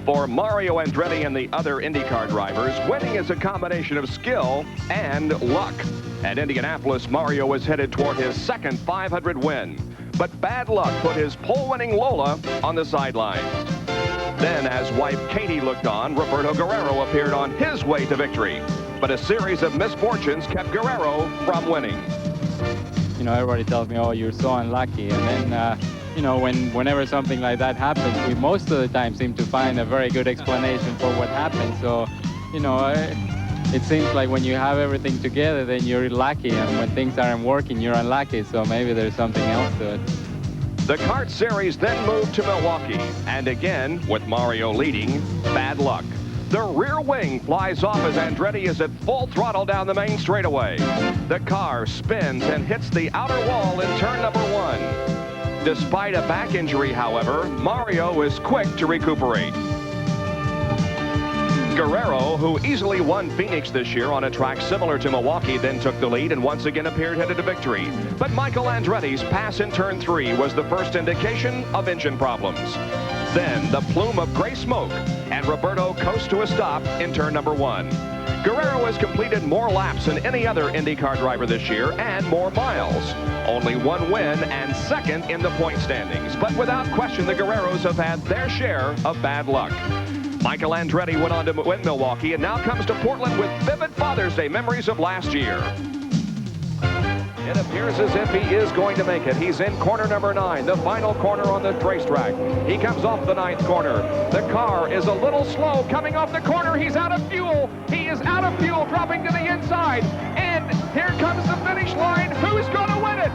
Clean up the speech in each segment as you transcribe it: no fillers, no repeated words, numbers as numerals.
For Mario Andretti and the other IndyCar drivers, winning is a combination of skill and luck. At Indianapolis, Mario was headed toward his second 500 win. But bad luck put his pole-winning Lola on the sidelines. Then, as wife Katie looked on, Roberto Guerrero appeared on his way to victory. But a series of misfortunes kept Guerrero from winning. You know, everybody tells me, oh, you're so unlucky. And then, you know, whenever something like that happens, we most of the time seem to find a very good explanation for what happened. So, you know, it seems like when you have everything together, then you're lucky. And when things aren't working, you're unlucky. So maybe there's something else to it. The kart series then moved to Milwaukee. And again, with Mario leading, bad luck. The rear wing flies off as Andretti is at full throttle down the main straightaway. The car spins and hits the outer wall in turn number 1. Despite a back injury, however, Mario is quick to recuperate. Guerrero, who easily won Phoenix this year on a track similar to Milwaukee, then took the lead and once again appeared headed to victory. But Michael Andretti's pass in turn 3 was the first indication of engine problems. Then the plume of gray smoke, and Roberto coasts to a stop in turn number 1. Guerrero has completed more laps than any other IndyCar driver this year and more miles. Only 1 win and second in the point standings. But without question, the Guerreros have had their share of bad luck. Michael Andretti went on to win Milwaukee and now comes to Portland with vivid Father's Day memories of last year. It appears as if he is going to make it. He's in corner number 9, the final corner on the racetrack. He comes off the 9th corner. The car is a little slow coming off the corner. He's out of fuel. He is out of fuel, dropping to the inside. And here comes the finish line. Who's going to win it?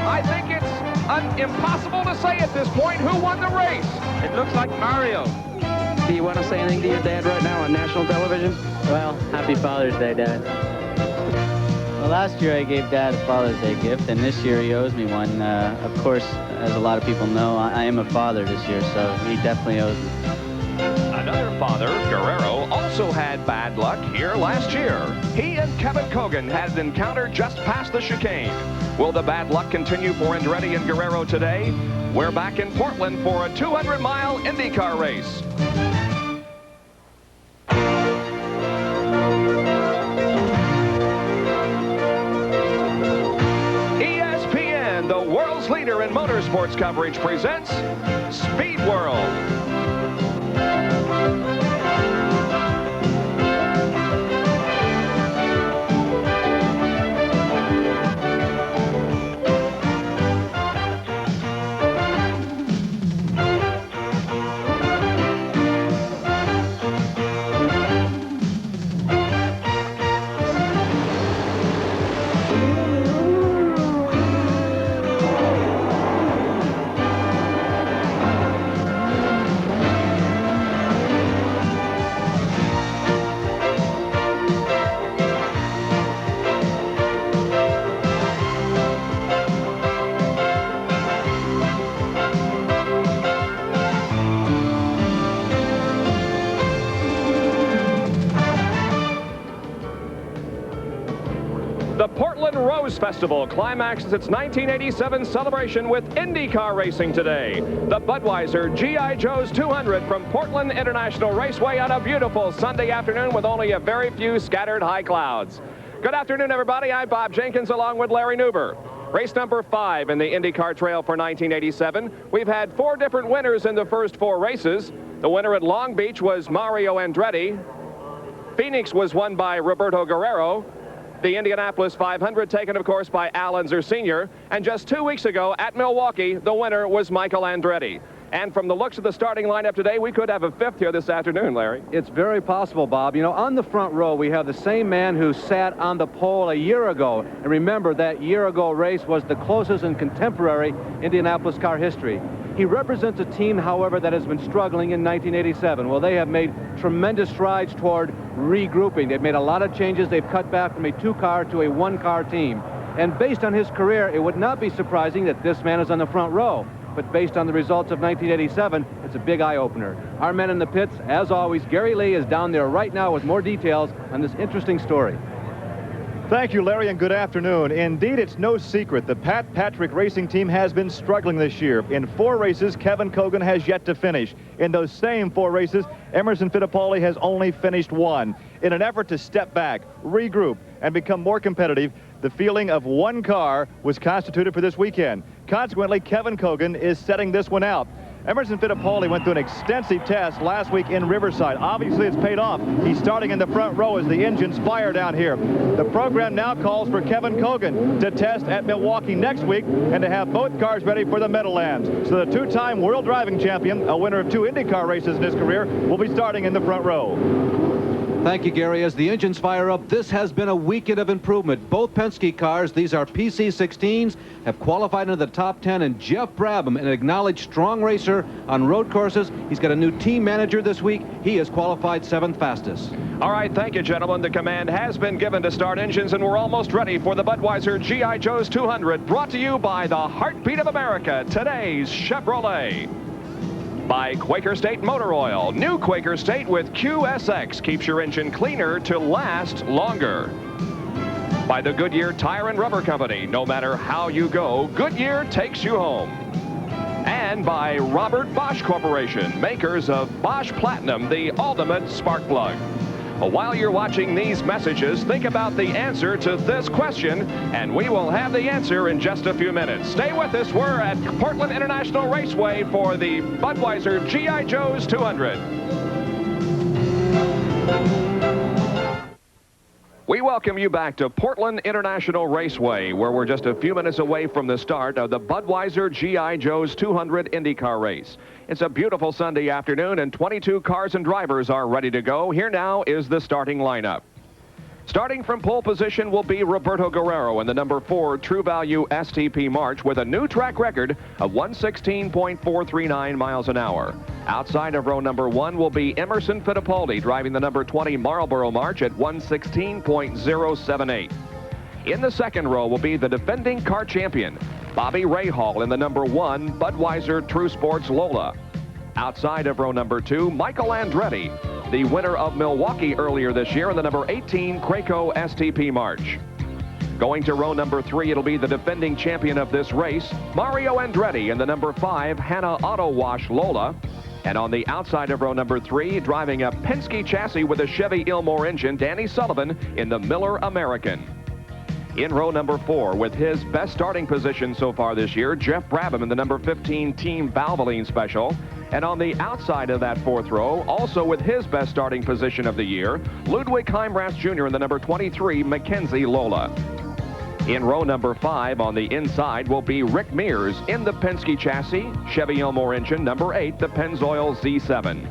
I think it's impossible to say at this point who won the race. It looks like Mario. Do you want to say anything to your dad right now on national television? Well, happy Father's Day, Dad. Well, last year I gave Dad a Father's Day gift, and this year he owes me one. Of course, as a lot of people know, I am a father this year, so he definitely owes me. Another father, Guerrero, also had bad luck here last year. He and Kevin Kogan had an encounter just past the chicane. Will the bad luck continue for Andretti and Guerrero today? We're back in Portland for a 200-mile IndyCar race. ESPN, the world's leader in motorsports coverage, presents Speed World. The Portland Rose Festival climaxes its 1987 celebration with IndyCar racing today. The Budweiser G.I. Joe's 200 from Portland International Raceway on a beautiful Sunday afternoon with only a very few scattered high clouds. Good afternoon, everybody. I'm Bob Jenkins along with Larry Newber. Race number 5 in the IndyCar Trail for 1987. We've had 4 different winners in the first 4 races. The winner at Long Beach was Mario Andretti. Phoenix was won by Roberto Guerrero. The Indianapolis 500 taken, of course, by Al Unser Sr. And just 2 weeks ago at Milwaukee, the winner was Michael Andretti. And from the looks of the starting lineup today, we could have a 5th here this afternoon, Larry. It's very possible, Bob. You know, on the front row, we have the same man who sat on the pole a year ago. And remember, that year ago race was the closest in contemporary Indianapolis car history. He represents a team, however, that has been struggling in 1987. Well, they have made tremendous strides toward regrouping. They've made a lot of changes. They've cut back from a 2-car to a 1-car team. And based on his career, it would not be surprising that this man is on the front row. But based on the results of 1987, it's a big eye-opener. Our man in the pits, as always, Gary Lee, is down there right now with more details on this interesting story. Thank you, Larry, and good afternoon. Indeed, it's no secret the Pat Patrick Racing Team has been struggling this year. In 4 races, Kevin Cogan has yet to finish. In those same 4 races, Emerson Fittipaldi has only finished 1. In an effort to step back, regroup, and become more competitive, the feeling of one car was constituted for this weekend. Consequently, Kevin Cogan is setting this one out. Emerson Fittipaldi went through an extensive test last week in Riverside. Obviously, it's paid off. He's starting in the front row as the engines fire down here. The program now calls for Kevin Cogan to test at Milwaukee next week and to have both cars ready for the Meadowlands. So the 2-time world driving champion, a winner of 2 IndyCar races in his career, will be starting in the front row. Thank you, Gary. As the engines fire up, this has been a weekend of improvement. Both Penske cars, these are PC-16s, have qualified into the top 10, and Jeff Brabham, an acknowledged strong racer on road courses. He's got a new team manager this week. He has qualified 7th fastest. All right, thank you, gentlemen. The command has been given to start engines, and we're almost ready for the Budweiser G.I. Joe's 200, brought to you by the heartbeat of America, today's Chevrolet. By Quaker State Motor Oil. New Quaker State with QSX keeps your engine cleaner to last longer. By the Goodyear Tire and Rubber Company. No matter how you go, Goodyear takes you home. And by Robert Bosch Corporation, makers of Bosch Platinum, the ultimate spark plug. While you're watching these messages, think about the answer to this question, and we will have the answer in just a few minutes. Stay with us. We're at Portland International Raceway for the Budweiser G.I. Joe's 200. We welcome you back to Portland International Raceway, where we're just a few minutes away from the start of the Budweiser G.I. Joe's 200 IndyCar race. It's a beautiful Sunday afternoon, and 22 cars and drivers are ready to go. Here now is the starting lineup. Starting from pole position will be Roberto Guerrero in the number 4 True Value STP March with a new track record of 116.439 miles an hour. Outside of row number 1 will be Emerson Fittipaldi driving the number 20 Marlboro March at 116.078. In the second row will be the defending car champion, Bobby Rahal in the number 1 Budweiser True Sports Lola. Outside of row number 2, Michael Andretti, the winner of Milwaukee earlier this year in the number 18 Craco STP March. Going to row number 3, it'll be the defending champion of this race, Mario Andretti in the number 5 Hanna Auto Wash Lola. And on the outside of row number 3, driving a Penske chassis with a Chevy Ilmore engine, Danny Sullivan in the Miller American. In row number 4, with his best starting position so far this year, Jeff Brabham in the number 15 Team Valvoline Special. And on the outside of that 4th row, also with his best starting position of the year, Ludwig Heimrath Jr. in the number 23 Mackenzie Lola. In row number 5 on the inside will be Rick Mears in the Penske chassis, Chevy Ilmore engine, number 8, the Pennzoil Z7.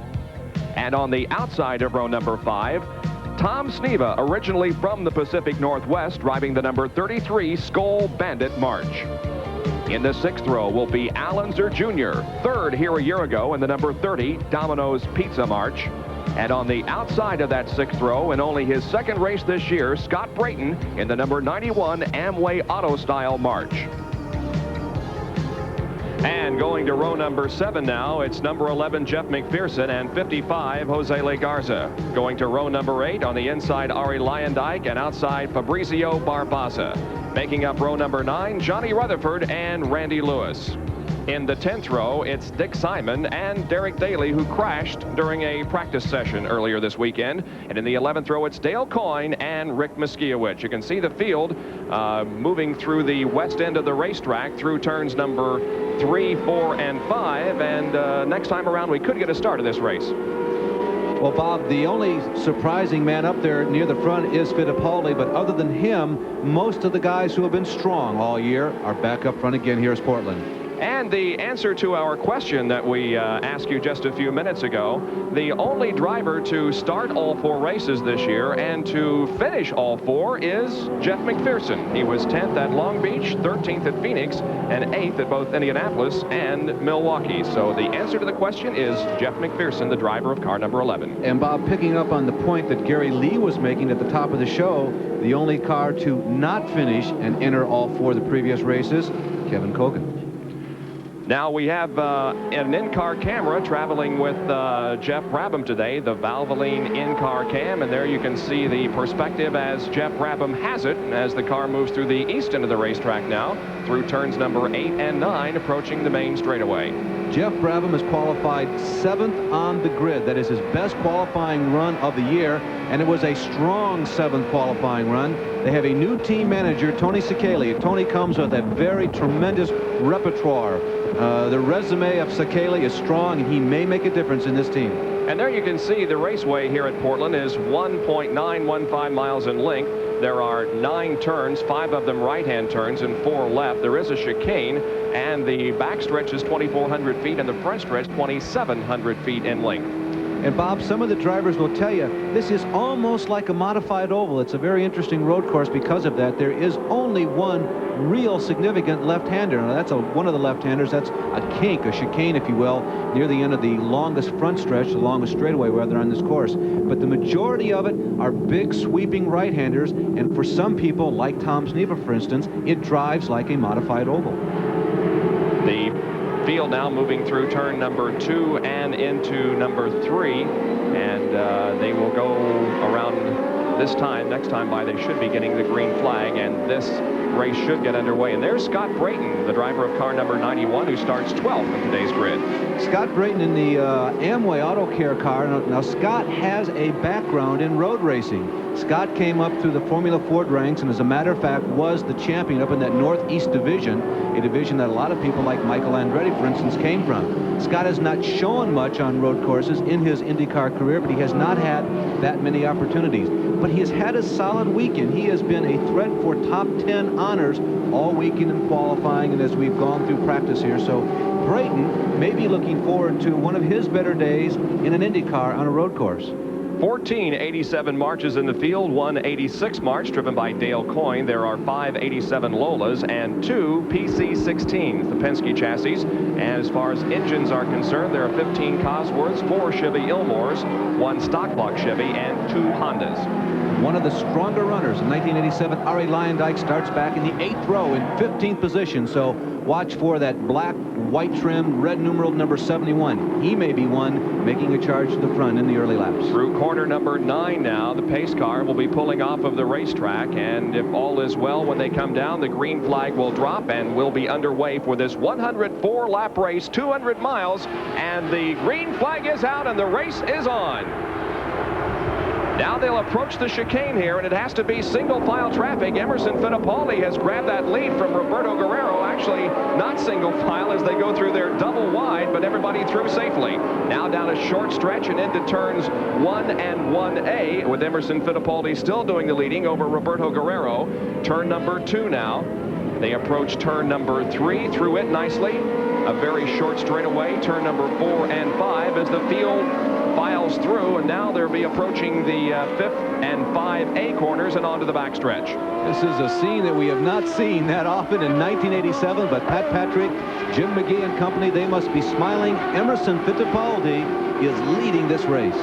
And on the outside of row number 5, Tom Sneva, originally from the Pacific Northwest, driving the number 33 Skoal Bandit March. In the 6th row will be Al Unser Jr., 3rd here a year ago in the number 30 Domino's Pizza March. And on the outside of that 6th row, in only his 2nd race this year, Scott Brayton in the number 91 Amway Auto Style March. And going to row number 7 now, it's number 11 Jeff McPherson and 55 Jose Legarza. Going to row number 8 on the inside, Ari Leyendijk, and outside Fabrizio Barbaza. Making up row number 9, Johnny Rutherford and Randy Lewis. In the 10th row, it's Dick Simon and Derek Daly, who crashed during a practice session earlier this weekend. And in the 11th row, it's Dale Coyne and Rick Miskiewicz. You can see the field moving through the west end of the racetrack through turns number 3, 4, and 5. And next time around, we could get a start of this race. Well, Bob, the only surprising man up there near the front is Fittipaldi, but other than him, most of the guys who have been strong all year are back up front again here at Portland. And the answer to our question that we asked you just a few minutes ago, the only driver to start all 4 races this year and to finish all 4 is Jeff McPherson. He was 10th at Long Beach, 13th at Phoenix, and 8th at both Indianapolis and Milwaukee. So the answer to the question is Jeff McPherson, the driver of car number 11. And Bob, picking up on the point that Gary Lee was making at the top of the show, the only car to not finish and enter all 4 of the previous races, Kevin Cogan. Now we have an in-car camera traveling with Jeff Brabham today, the Valvoline in-car cam, and there you can see the perspective as Jeff Brabham has it as the car moves through the east end of the racetrack now, through turns number 8 and 9, approaching the main straightaway. Jeff Brabham has qualified 7th on the grid. That is his best qualifying run of the year, and it was a strong 7th qualifying run. They have a new team manager, Tony Sekeli. Tony comes with a very tremendous repertoire. The resume of Sekeli is strong, and he may make a difference in this team. And there you can see the raceway here at Portland is 1.915 miles in length. There are 9 turns, 5 of them right-hand turns and 4 left. There is a chicane, and the back stretch is 2,400 feet, and the front stretch 2,700 feet in length. And Bob, some of the drivers will tell you this is almost like a modified oval. It's a very interesting road course because of that. There is only one real significant left-hander. Now, that's one of the left-handers. That's a kink, a chicane, if you will, near the end of the longest front stretch, the longest straightaway, rather, on this course. But the majority of it are big, sweeping right-handers, and for some people, like Tom Sneva, for instance, it drives like a modified oval. The field now moving through turn number 2 and into number 3, and they will go around this time. Next time by, they should be getting the green flag, and this race should get underway. And there's Scott Brayton, the driver of car number 91, who starts 12th in today's grid. Scott Brayton in the Amway Auto Care car. Now, Scott has a background in road racing. Scott came up through the Formula Ford ranks, and as a matter of fact, was the champion up in that Northeast division, a division that a lot of people like Michael Andretti, for instance, came from. Scott has not shown much on road courses in his IndyCar career, but he has not had that many opportunities. But he has had a solid weekend. He has been a threat for top 10 honors all weekend in qualifying and as we've gone through practice here. So Brayton may be looking forward to one of his better days in an IndyCar on a road course. 14 87 marches in the field, 1 86 march driven by Dale Coyne. There are 5 87 Lolas and 2 PC-16s, the Penske chassis. And as far as engines are concerned, there are 15 Cosworths, 4 Chevy Ilmores, 1 stock block Chevy, and 2 Hondas. One of the stronger runners in 1987, Arie Luyendyk, starts back in the 8th row in 15th position. So watch for that black, white trim, red numeral number 71. He may be one making a charge to the front in the early laps. Through corner number 9 now, the pace car will be pulling off of the racetrack, and if all is well, when they come down, the green flag will drop and will be underway for this 104-lap race, 200 miles, and the green flag is out and the race is on. Now they'll approach the chicane here, and it has to be single file traffic. Emerson Fittipaldi has grabbed that lead from Roberto Guerrero. Actually, not single file as they go through their double wide, but everybody through safely. Now down a short stretch and into turns 1 and 1A, with Emerson Fittipaldi still doing the leading over Roberto Guerrero. Turn number 2 now. They approach turn number 3, through it nicely. A very short straightaway, turn number 4 and 5 as the field files through, and now they'll be approaching the 5th and 5A corners and onto the backstretch. This is a scene that we have not seen that often in 1987, but Pat Patrick, Jim McGee and company, they must be smiling. Emerson Fittipaldi is leading this race.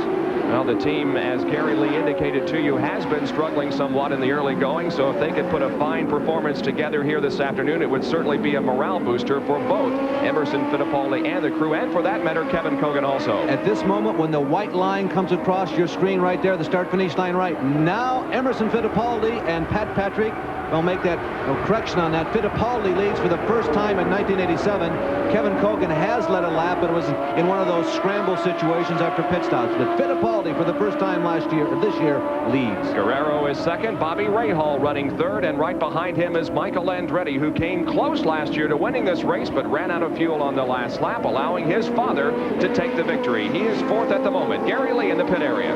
Well, the team, as Gary Lee indicated to you, has been struggling somewhat in the early going, so if they could put a fine performance together here this afternoon, it would certainly be a morale booster for both Emerson Fittipaldi and the crew, and for that matter, Kevin Kogan also. At this moment, when the white line comes across your screen right there, the start-finish line right now, Emerson Fittipaldi and Pat Patrick will make that correction on that. Fittipaldi leads for the first time in 1987. Kevin Kogan has led a lap, but it was in one of those scramble situations after pit stops. But Fittipaldi, for the first time this year, leads. Guerrero is second. Bobby Rahal running third, and right behind him is Michael Andretti, who came close last year to winning this race, but ran out of fuel on the last lap, allowing his father to take the victory. He is fourth at the moment. Gary Lee in the pit area.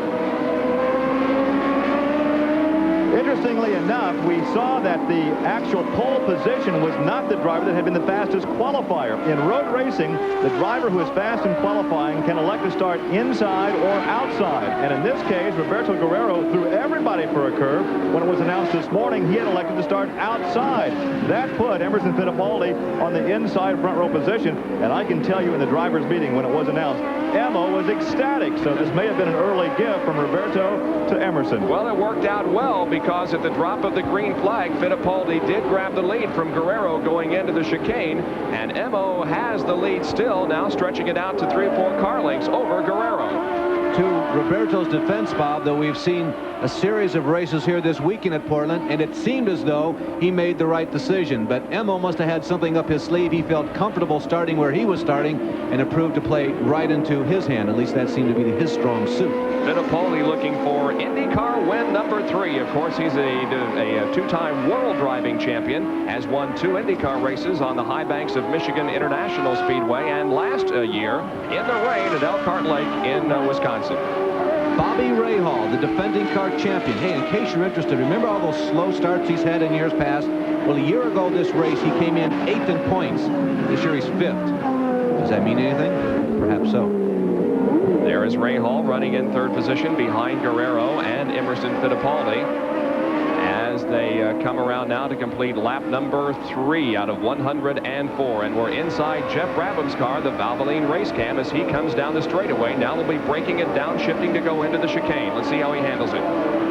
Interestingly enough, we saw that the actual pole position was not the driver that had been the fastest qualifier. In road racing, the driver who is fast in qualifying can elect to start inside or outside. And in this case, Roberto Guerrero threw everybody for a curve. When it was announced this morning, he had elected to start outside. That put Emerson Fittipaldi on the inside front row position. And I can tell you in the driver's meeting when it was announced, Emma was ecstatic. So this may have been an early gift from Roberto to Emerson. Well, it worked out well because because at the drop of the green flag, Fittipaldi did grab the lead from Guerrero going into the chicane, and Emo has the lead still, now stretching it out to 3 or 4 car lengths over Guerrero. To Roberto's defense, Bob, though we've seen a series of races here this weekend at Portland, and it seemed as though he made the right decision. But Emo must have had something up his sleeve. He felt comfortable starting where he was starting, and it proved to play right into his hand. At least that seemed to be his strong suit. Fittipaldi looking for IndyCar win number 3. Of course, he's a 2-time world driving champion, has won 2 IndyCar races on the high banks of Michigan International Speedway, and last year in the rain at Elkhart Lake in Wisconsin. Bobby Rahal, the defending car champion. Hey, in case you're interested, remember all those slow starts he's had in years past? Well, a year ago this race, he came in 8th in points. This year he's 5th. Does that mean anything? Perhaps so. There is Rahal running in 3rd position behind Guerrero and Emerson Fittipaldi as they come around now to complete lap number 3 out of 104. And we're inside Jeff Brabham's car, the Valvoline race cam, as he comes down the straightaway. Now they'll be breaking it down, shifting to go into the chicane. Let's see how he handles it.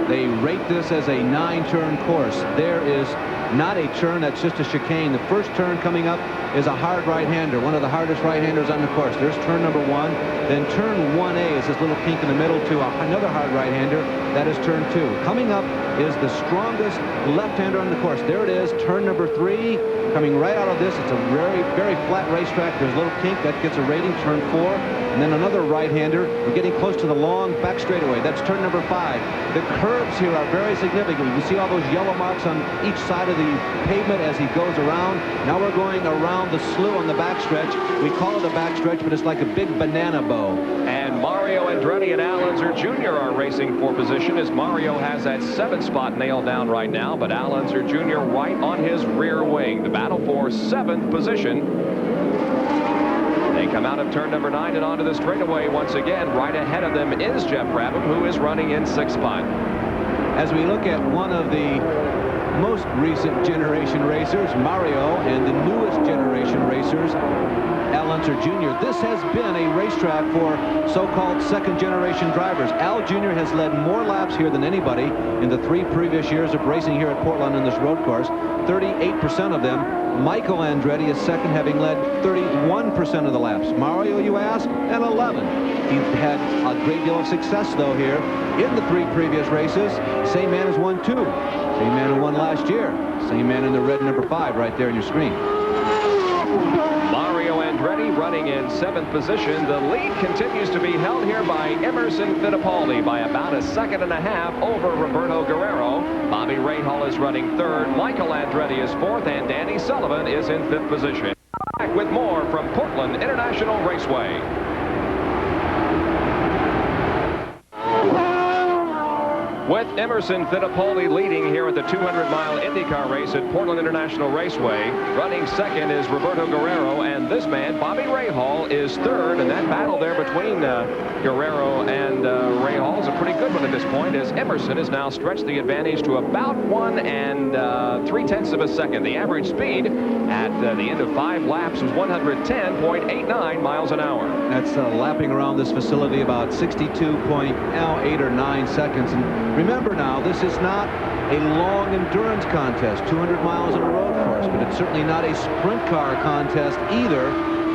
They rate this as a 9-turn course. There is not a turn, that's just a chicane. The first turn coming up is a hard right-hander, one of the hardest right-handers on the course. There's turn number 1. Then turn 1A is this little kink in the middle to another hard right-hander. That is turn 2. Coming up is the strongest left-hander on the course. There it is, turn number 3. Coming right out of this, it's a very, very flat racetrack. There's a little kink that gets a rating, turn 4. And then another right-hander. We're getting close to the long back straightaway. That's turn number 5. The curves here are very significant. You can see all those yellow marks on each side of the pavement as he goes around. Now we're going around the slough on the backstretch. We call it a backstretch, but it's like a big banana bow. And Mario Andretti and Al Unser Jr. are racing for position as Mario has that 7th spot nailed down right now, but Al Unser Jr. right on his rear wing. The battle for 7th position. They come out of turn number 9 and onto the straightaway once again. Right ahead of them is Jeff Brabham, who is running in 6th spot. As we look at one of the most recent generation racers, Mario, and the newest generation racers, Al Unser Jr., this has been a racetrack for so-called second-generation drivers. Al Jr. has led more laps here than anybody in the 3 previous years of racing here at Portland on this road course, 38% of them. Michael Andretti is second, having led 31% of the laps. Mario, you ask, and 11. He's had a great deal of success, though, here in the 3 previous races. Same man has won 2. Same man who won last year. Same man in the red number 5 right there on your screen. Mario Andretti running in 7th position. The lead continues to be held here by Emerson Fittipaldi by about 1.5 seconds over Roberto Guerrero. Bobby Rahal is running 3rd. Michael Andretti is 4th, and Danny Sullivan is in 5th position. Back with more from Portland International Raceway. With Emerson Fittipaldi leading here at the 200-mile IndyCar race at Portland International Raceway. Running 2nd is Roberto Guerrero, and this man, Bobby Rahal, is 3rd. And that battle there between Guerrero and Rahal is a pretty good one at this point, as Emerson has now stretched the advantage to about 1 3/10 seconds. The average speed at the end of 5 laps was 110.89 miles an hour. That's lapping around this facility about 62.8 or 9 seconds. And remember now, this is not a long endurance contest, 200 miles on a road course, but it's certainly not a sprint car contest either.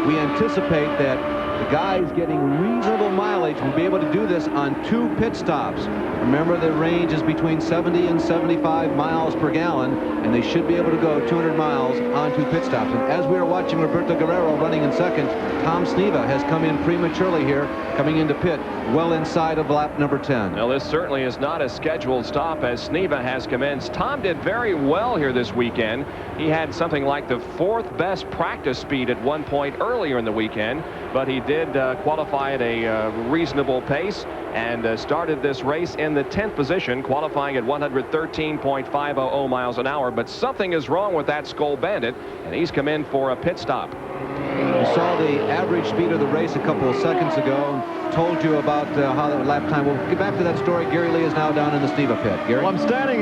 We anticipate that the guys getting reasonable mileage will be able to do this on 2 pit stops. Remember, the range is between 70 and 75 miles per gallon, and they should be able to go 200 miles on 2 pit stops. And as we are watching Roberto Guerrero running in 2nd, Tom Sneva has come in prematurely here, coming into pit well inside of lap number 10. Well, this certainly is not a scheduled stop as Sneva has commenced. Tom did very well here this weekend. He had something like the 4th best practice speed at one point earlier in the weekend, but he did qualify at a reasonable pace and started this race in the 10th position, qualifying at 113.500 miles an hour. But something is wrong with that Skull Bandit, and he's come in for a pit stop. We saw the average speed of the race a couple of seconds ago and told you about how the lap time. We'll get back to that story. Gary Lee is now down in the Sneva pit. Gary? Well, I'm standing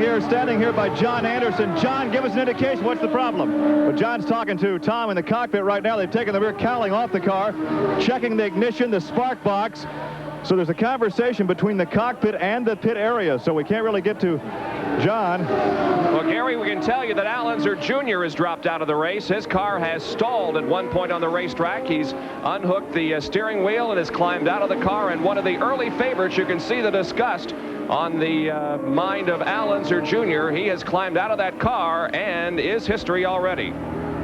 here by John Anderson. John, give us an indication. What's the problem? Well, John's talking to Tom in the cockpit right now. They've taken the rear cowling off the car, checking the ignition, the spark box. So there's a conversation between the cockpit and the pit area, so we can't really get to John. Well, Gary, we can tell you that Al Unser Jr. has dropped out of the race. His car has stalled at one point on the racetrack. He's unhooked the steering wheel and has climbed out of the car. And one of the early favorites, you can see the disgust on the mind of Al Unser Jr. He has climbed out of that car and is history already.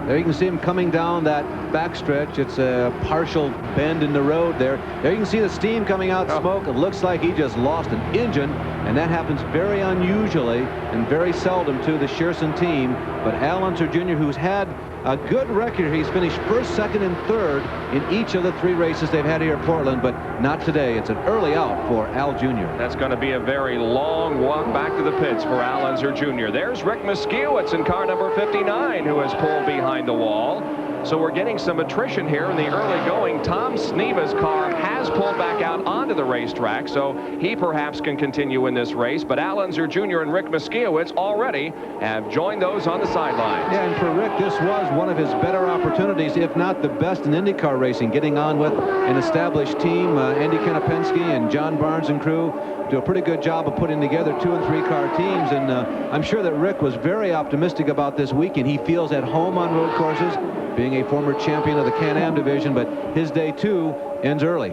There you can see him coming down that backstretch. It's a partial bend in the road there. There you can see the steam coming out, smoke. It looks like he just lost an engine, and that happens very unusually and very seldom to the Shearson team. But Al Unser Jr., who's had a good record, he's finished first, second, and third in each of the 3 races they've had here at Portland, but not today. It's an early out for Al Jr. That's going to be a very long walk back to the pits for Al Unser Jr. There's Rick Moskiewicz in car number 59, who has pulled behind the wall. So we're getting some attrition here in the early going. Tom Sneva's car has pulled back out onto the racetrack, so he perhaps can continue in this race. But Al Unser Jr. and Rick Moskiewicz already have joined those on the sidelines. Yeah, and for Rick, this was one of his better opportunities, if not the best in IndyCar racing, getting on with an established team. Andy Konopensky and John Barnes and crew do a pretty good job of putting together 2- and 3-car teams, and I'm sure that Rick was very optimistic about this weekend. He feels at home on road courses, being a former champion of the Can-Am division, but his day too ends early.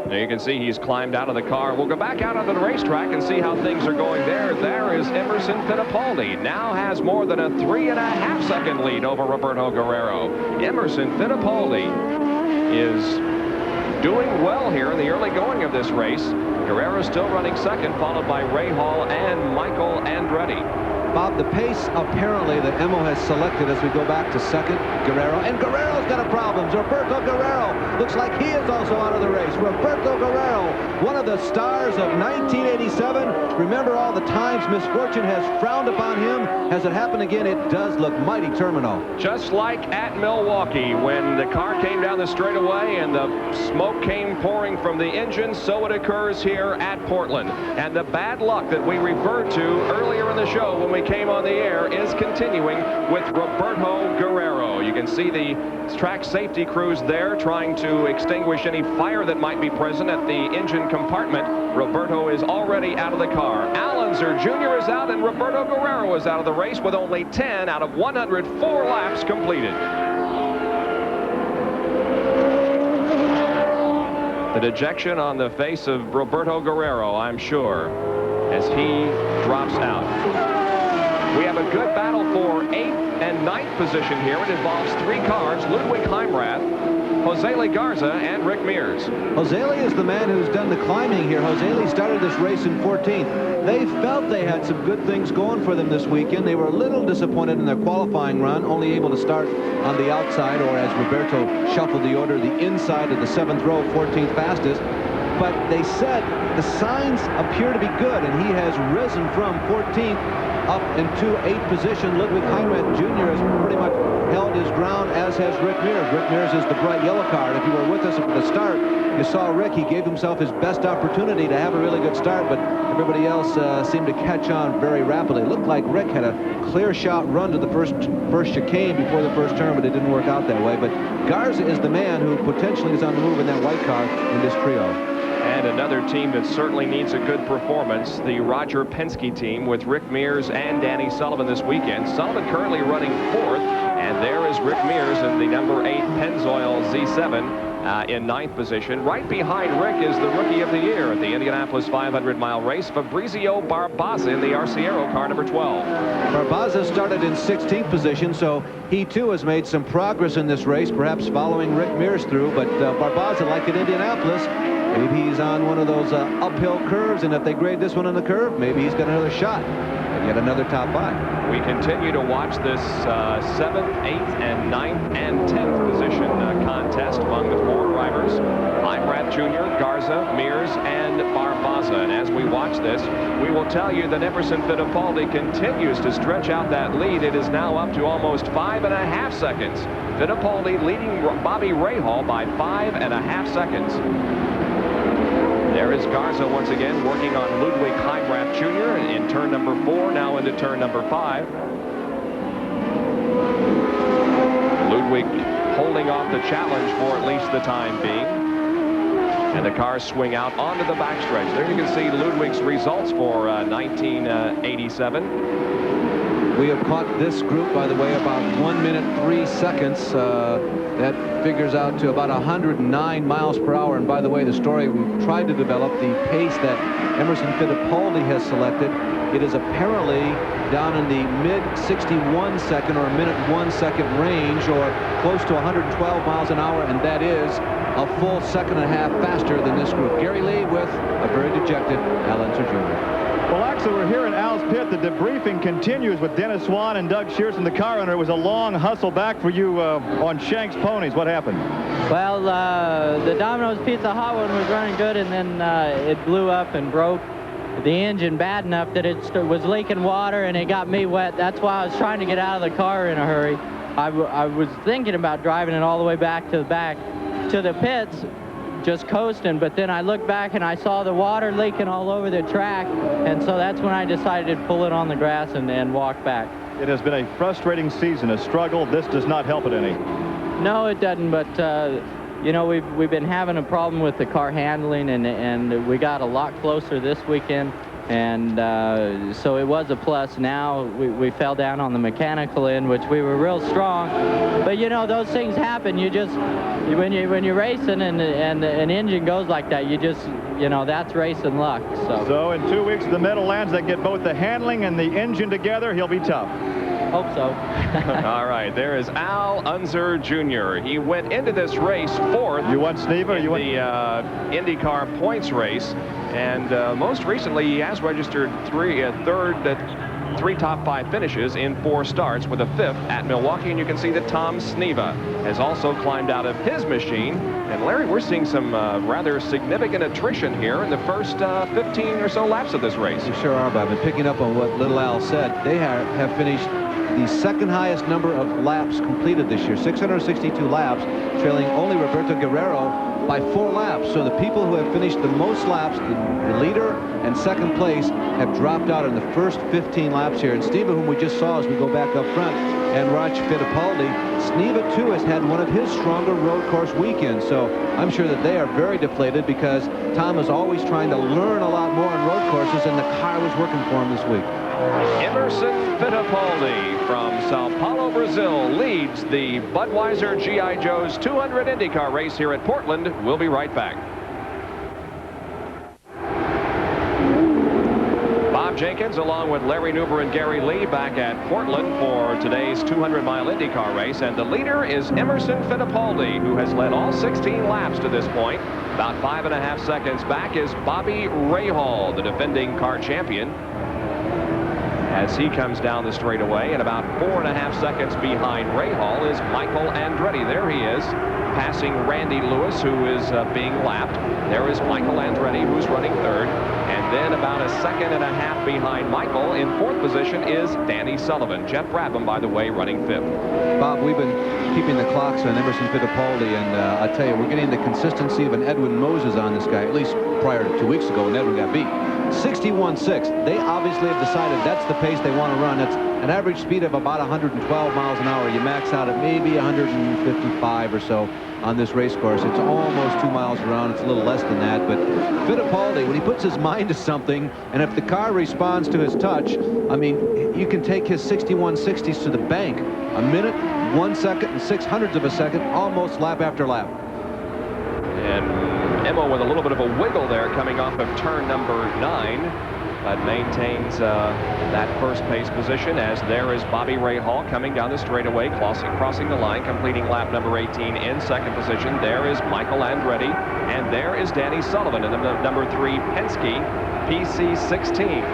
Now you can see he's climbed out of the car. We'll go back out onto the racetrack and see how things are going there. There is Emerson Fittipaldi. Now has more than a 3.5-second lead over Roberto Guerrero. Emerson Fittipaldi is doing well here in the early going of this race. Guerrero still running second, followed by Ray Hall and Michael Andretti. Bob, the pace apparently that Emo has selected as we go back to second, Guerrero. And Guerrero's got a problem. Roberto Guerrero looks like he is also out of the race. Roberto Guerrero, one of the stars of 1987. Remember all the times misfortune has frowned upon him. Has it happened again? It does look mighty terminal. Just like at Milwaukee, when the car came down the straightaway and the smoke came pouring from the engine, so it occurs here at Portland. And the bad luck that we referred to earlier in the show when we came on the air is continuing with Roberto Guerrero. You can see the track safety crews there trying to extinguish any fire that might be present at the engine compartment. Roberto is already out of the car. Al Unser Jr. is out, and Roberto Guerrero is out of the race with only 10 out of 104 laps completed. The dejection on the face of Roberto Guerrero, I'm sure, as he drops out. We have a good battle for 8th and 9th position here. It involves 3 cars: Ludwig Heimrath, Jose Lee Garza, and Rick Mears. Jose Lee is the man who's done the climbing here. Jose Lee started this race in 14th. They felt they had some good things going for them this weekend. They were a little disappointed in their qualifying run, only able to start on the outside, or as Roberto shuffled the order, the inside of the 7th row, 14th fastest. But they said the signs appear to be good, and he has risen from 14th up into 8th position. Ludwig Heimrath Jr. has pretty much held his ground, as has Rick Mears. Rick Mears is the bright yellow car. And if you were with us at the start, you saw Rick. He gave himself his best opportunity to have a really good start, but everybody else seemed to catch on very rapidly. It looked like Rick had a clear shot run to the first chicane before the first turn, but it didn't work out that way. But Garza is the man who potentially is on the move in that white car in this trio. And another team that certainly needs a good performance, the Roger Penske team with Rick Mears and Danny Sullivan this weekend. Sullivan currently running 4th, and there is Rick Mears in the number 8 Pennzoil Z7 in 9th position. Right behind Rick is the Rookie of the Year at the Indianapolis 500-mile race, Fabrizio Barbaza in the Arciero car number 12. Barbaza started in 16th position, so he too has made some progress in this race, perhaps following Rick Mears through. But Barbaza, like at Indianapolis, maybe he's on one of those uphill curves, and if they grade this one on the curve, maybe he's got another shot at yet another top 5. We continue to watch this 7th, 8th, and 9th, and 10th position contest among the 4 drivers: Heimrath Jr., Garza, Mears, and Barbaza. And as we watch this, we will tell you that Emerson Fittipaldi continues to stretch out that lead. It is now up to almost 5.5 seconds. Fittipaldi leading Bobby Rahal by 5.5 seconds. There is Garza once again working on Ludwig Heimrath Jr. in turn number 4, now into turn number 5. Ludwig holding off the challenge for at least the time being. And the cars swing out onto the backstretch. There you can see Ludwig's results for 1987. We have caught this group, by the way, about 1 minute 3 seconds. That figures out to about 109 miles per hour. And by the way, the story we tried to develop, the pace that Emerson Fittipaldi has selected, it is apparently down in the mid-61 second or minute 1 second range, or close to 112 miles an hour, and that is a full second and a half faster than this group. Gary Lee with a very dejected Al Unser Jr. Well, actually, we're here in Al's pit. The debriefing continues with Dennis Swan and Doug Shearson, the car owner. It was a long hustle back for you on Shank's ponies. What happened? Well, the Domino's Pizza Hot one was running good, and then it blew up and broke the engine bad enough that it was leaking water, and it got me wet. That's why I was trying to get out of the car in a hurry. I was thinking about driving it all the way back to the pits, just coasting, but then I looked back and I saw the water leaking all over the track, and so that's when I decided to pull it on the grass and walk back. It has been a frustrating season, a struggle. This does not help it any. No, it doesn't, but you know, we've been having a problem with the car handling, and we got a lot closer this weekend, and so it was a plus. Now we fell down on the mechanical end, which we were real strong, but you know, those things happen. You just when you're racing and an engine goes like that, you just, you know, that's racing luck. So in 2 weeks, the Meadowlands that get both the handling and the engine together, he'll be tough. Hope so. All right, there is Al Unser Jr. He went into this race fourth. You won, Steve, or in you won the IndyCar points race, and most recently he has registered three top five finishes in 4 starts, with a 5th at Milwaukee. And you can see that Tom Sneva has also climbed out of his machine. And Larry, we're seeing some rather significant attrition here in the first 15 or so laps of this race. You sure are, Bob. And picking up on what Little Al said, they have finished the second highest number of laps completed this year, 662 laps, trailing only Roberto Guerrero by 4 laps. So the people who have finished the most laps, the leader and second place, have dropped out in the first 15 laps here. And Sneva, whom we just saw as we go back up front, and Raj Fittipaldi, Sneva too has had one of his stronger road course weekends. So I'm sure that they are very deflated, because Tom is always trying to learn a lot more on road courses, and the car was working for him this week. Emerson Fittipaldi from Sao Paulo, Brazil, leads the Budweiser G.I. Joe's 200 IndyCar race here at Portland. We'll be right back. Bob Jenkins, along with Larry Nuber and Gary Lee, back at Portland for today's 200-mile IndyCar race. And the leader is Emerson Fittipaldi, who has led all 16 laps to this point. About 5.5 seconds back is Bobby Rahal, the defending car champion, as he comes down the straightaway. And about 4.5 seconds behind Rahal is Michael Andretti. There he is, passing Randy Lewis, who is being lapped. There is Michael Andretti, who's running third. And then about 1.5 seconds behind Michael, in 4th position, is Danny Sullivan. Jeff Brabham, by the way, running 5th. Bob, we've been keeping the clocks on Emerson Fittipaldi, and I tell you, we're getting the consistency of an Edwin Moses on this guy, at least prior to 2 weeks ago when Edwin got beat. 61.6. They obviously have decided that's the pace they want to run. It's an average speed of about 112 miles an hour. You max out at maybe 155 or so on this race course. It's almost 2 miles around. It's a little less than that. But Fittipaldi, when he puts his mind to something, and if the car responds to his touch, I mean, you can take his 61.60s to the bank. 1 minute, 1 second, and 600ths of a second, almost lap after lap. And Emma with a little bit of a wiggle there coming off of turn number 9, but maintains that first pace position, as there is Bobby Rahal coming down the straightaway, crossing the line, completing lap number 18 in 2nd position. There is Michael Andretti, and there is Danny Sullivan in the number 3 Penske PC16.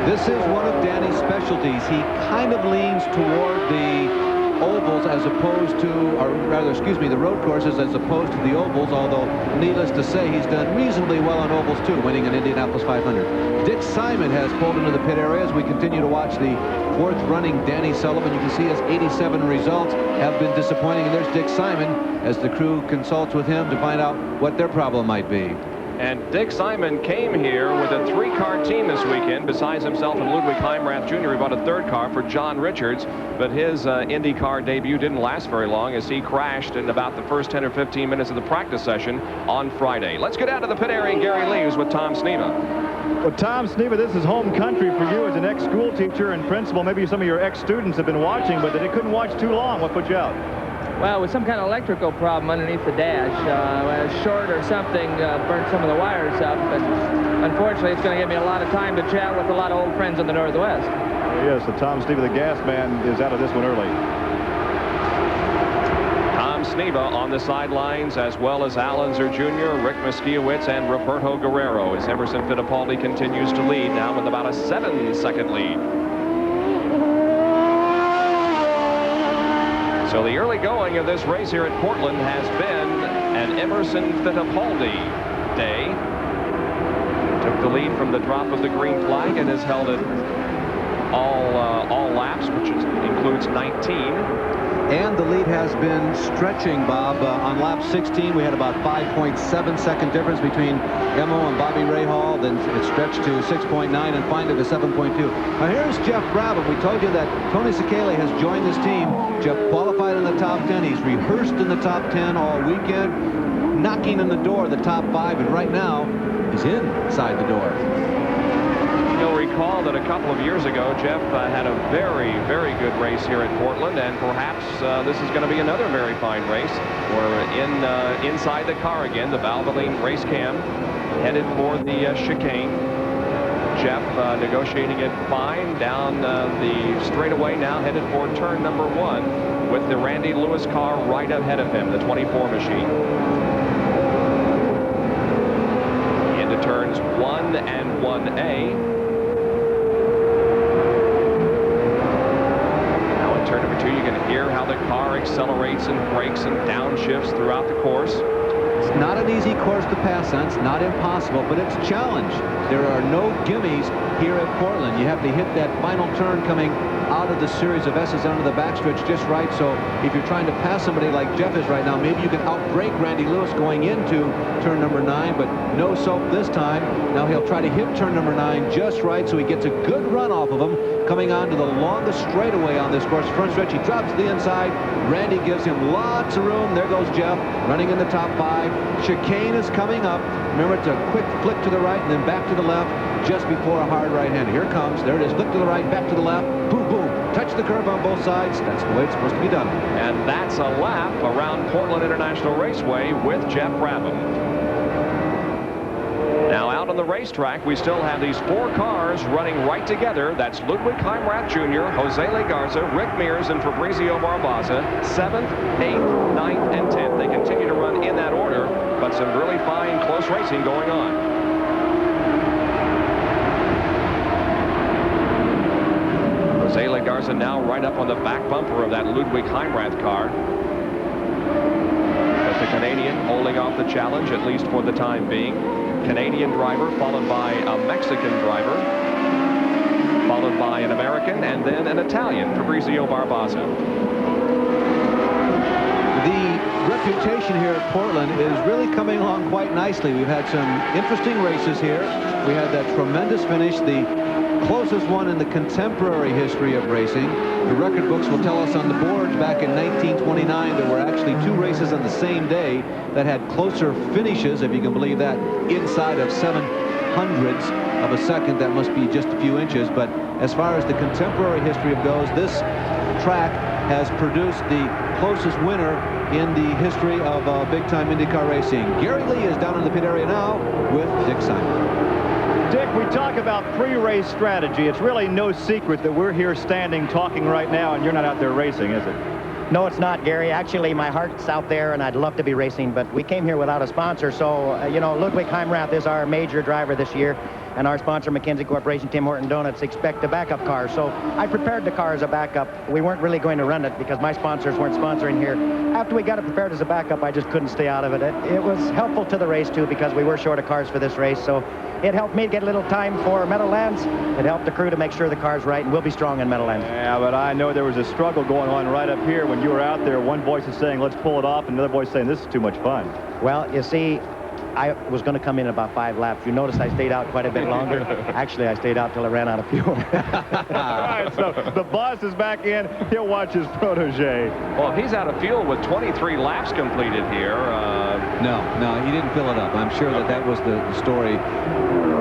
This is one of Danny's specialties. He kind of leans toward the ovals as opposed to, or rather, excuse me, the road courses as opposed to the ovals, although needless to say, he's done reasonably well on ovals too, winning an Indianapolis 500. Dick Simon has pulled into the pit area as we continue to watch the 4th running Danny Sullivan. You can see his 87 results have been disappointing, and there's Dick Simon as the crew consults with him to find out what their problem might be. And Dick Simon came here with a 3-car team this weekend. Besides himself and Ludwig Heimrath Jr., he bought a 3rd car for John Richards. But his IndyCar debut didn't last very long as he crashed in about the first 10 or 15 minutes of the practice session on Friday. Let's get out to the pit area and Gary Lee, who's with Tom Sneva. Well, Tom Sneva, this is home country for you as an ex-school teacher and principal. Maybe some of your ex-students have been watching, but they couldn't watch too long. What put you out? Well, with some kind of electrical problem underneath the dash, a short or something burnt some of the wires up. But unfortunately, it's going to give me a lot of time to chat with a lot of old friends in the Northwest. Yes, so Tom Sneva, the gas man, is out of this one early. Tom Sneva on the sidelines, as well as Al Unser Jr., Rick Miskiewicz, and Roberto Guerrero, as Emerson Fittipaldi continues to lead now with about a 7-second lead. So the early going of this race here at Portland has been an Emerson Fittipaldi day. Took the lead from the drop of the green flag and has held it all laps, which includes 19. And the lead has been stretching, Bob. On lap 16, we had about 5.7-second difference between Emo and Bobby Rahal. Then it stretched to 6.9 and finally to 7.2. Now here's Jeff Brabham. We told you that Tony Sekele has joined this team. Jeff qualified in the top 10. He's rehearsed in the top 10 all weekend, knocking on the door of the top 5, and right now he's inside the door. You'll recall that a couple of years ago, Jeff had a very, very good race here at Portland, and perhaps this is going to be another very fine race. We're inside the car again, the Valvoline race cam, headed for the chicane. Jeff negotiating it fine down the straightaway now, headed for turn number 1 with the Randy Lewis car right ahead of him, the 24 machine. Into turns 1 and 1A. Turn number 2, you can hear how the car accelerates and brakes and downshifts throughout the course. It's not an easy course to pass on. It's not impossible, but it's a challenge. There are no gimmies here at Portland. You have to hit that final turn coming out of the series of S's onto the backstretch just right. So if you're trying to pass somebody like Jeff is right now, maybe you can outbrake Randy Lewis going into turn number 9, but no soap this time. Now he'll try to hit turn number 9 just right so he gets a good run off of him coming on to the longest straightaway on this course. Front stretch, he drops to the inside. Randy gives him lots of room. There goes Jeff running in the top 5. Chicane is coming up. Remember, it's a quick flick to the right and then back to the left just before a hard right-hand. Here it comes. There it is. Flick to the right, back to the left. Boom, boom. Touch the curve on both sides. That's the way it's supposed to be done. And that's a lap around Portland International Raceway with Jeff Brabham. Now out on the racetrack, we still have these 4 cars running right together. That's Ludwig Heimrath Jr., Jose Legarza, Rick Mears, and Fabrizio Barbosa. 7th, 8th, 9th, and 10th. They continue to run in that order, but some really fine, close racing going on. Jose Legarza now right up on the back bumper of that Ludwig Heimrath car. But the Canadian holding off the challenge, at least for the time being. Canadian driver followed by a Mexican driver, followed by an American, and then an Italian, Fabrizio Barbosa. The reputation here at Portland is really coming along quite nicely. We've had some interesting races here. We had that tremendous finish, the closest one in the contemporary history of racing. The record books will tell us on the boards back in 1929 there were actually 2 races on the same day that had closer finishes, if you can believe that, inside of 7/100ths of a second. That must be just a few inches. But as far as the contemporary history goes, this track has produced the closest winner in the history of big-time IndyCar racing. Gary Lee is down in the pit area now with Dick Simon. Dick, we talk about pre-race strategy. It's really no secret that we're here standing talking right now and you're not out there racing, is it? No, it's not, Gary. Actually, my heart's out there and I'd love to be racing, but we came here without a sponsor. So, you know, Ludwig Heimrath is our major driver this year, and our sponsor, McKinsey Corporation, Tim Horton Donuts, expect a backup car. So I prepared the car as a backup. We weren't really going to run it because my sponsors weren't sponsoring here. After we got it prepared as a backup, I just couldn't stay out of it. It was helpful to the race, too, because we were short of cars for this race. So it helped me get a little time for Meadowlands. It helped the crew to make sure the car's right, and we'll be strong in Meadowlands. Yeah, but I know there was a struggle going on right up here when you were out there. One voice is saying, let's pull it off, and another voice saying, this is too much fun. Well, you see, I was going to come in about 5 laps. You notice I stayed out quite a bit longer. Actually, I stayed out till I ran out of fuel. All right, so the boss is back in. He'll watch his protege. Well, he's out of fuel with 23 laps completed here. No, he didn't fill it up. I'm sure that was the story.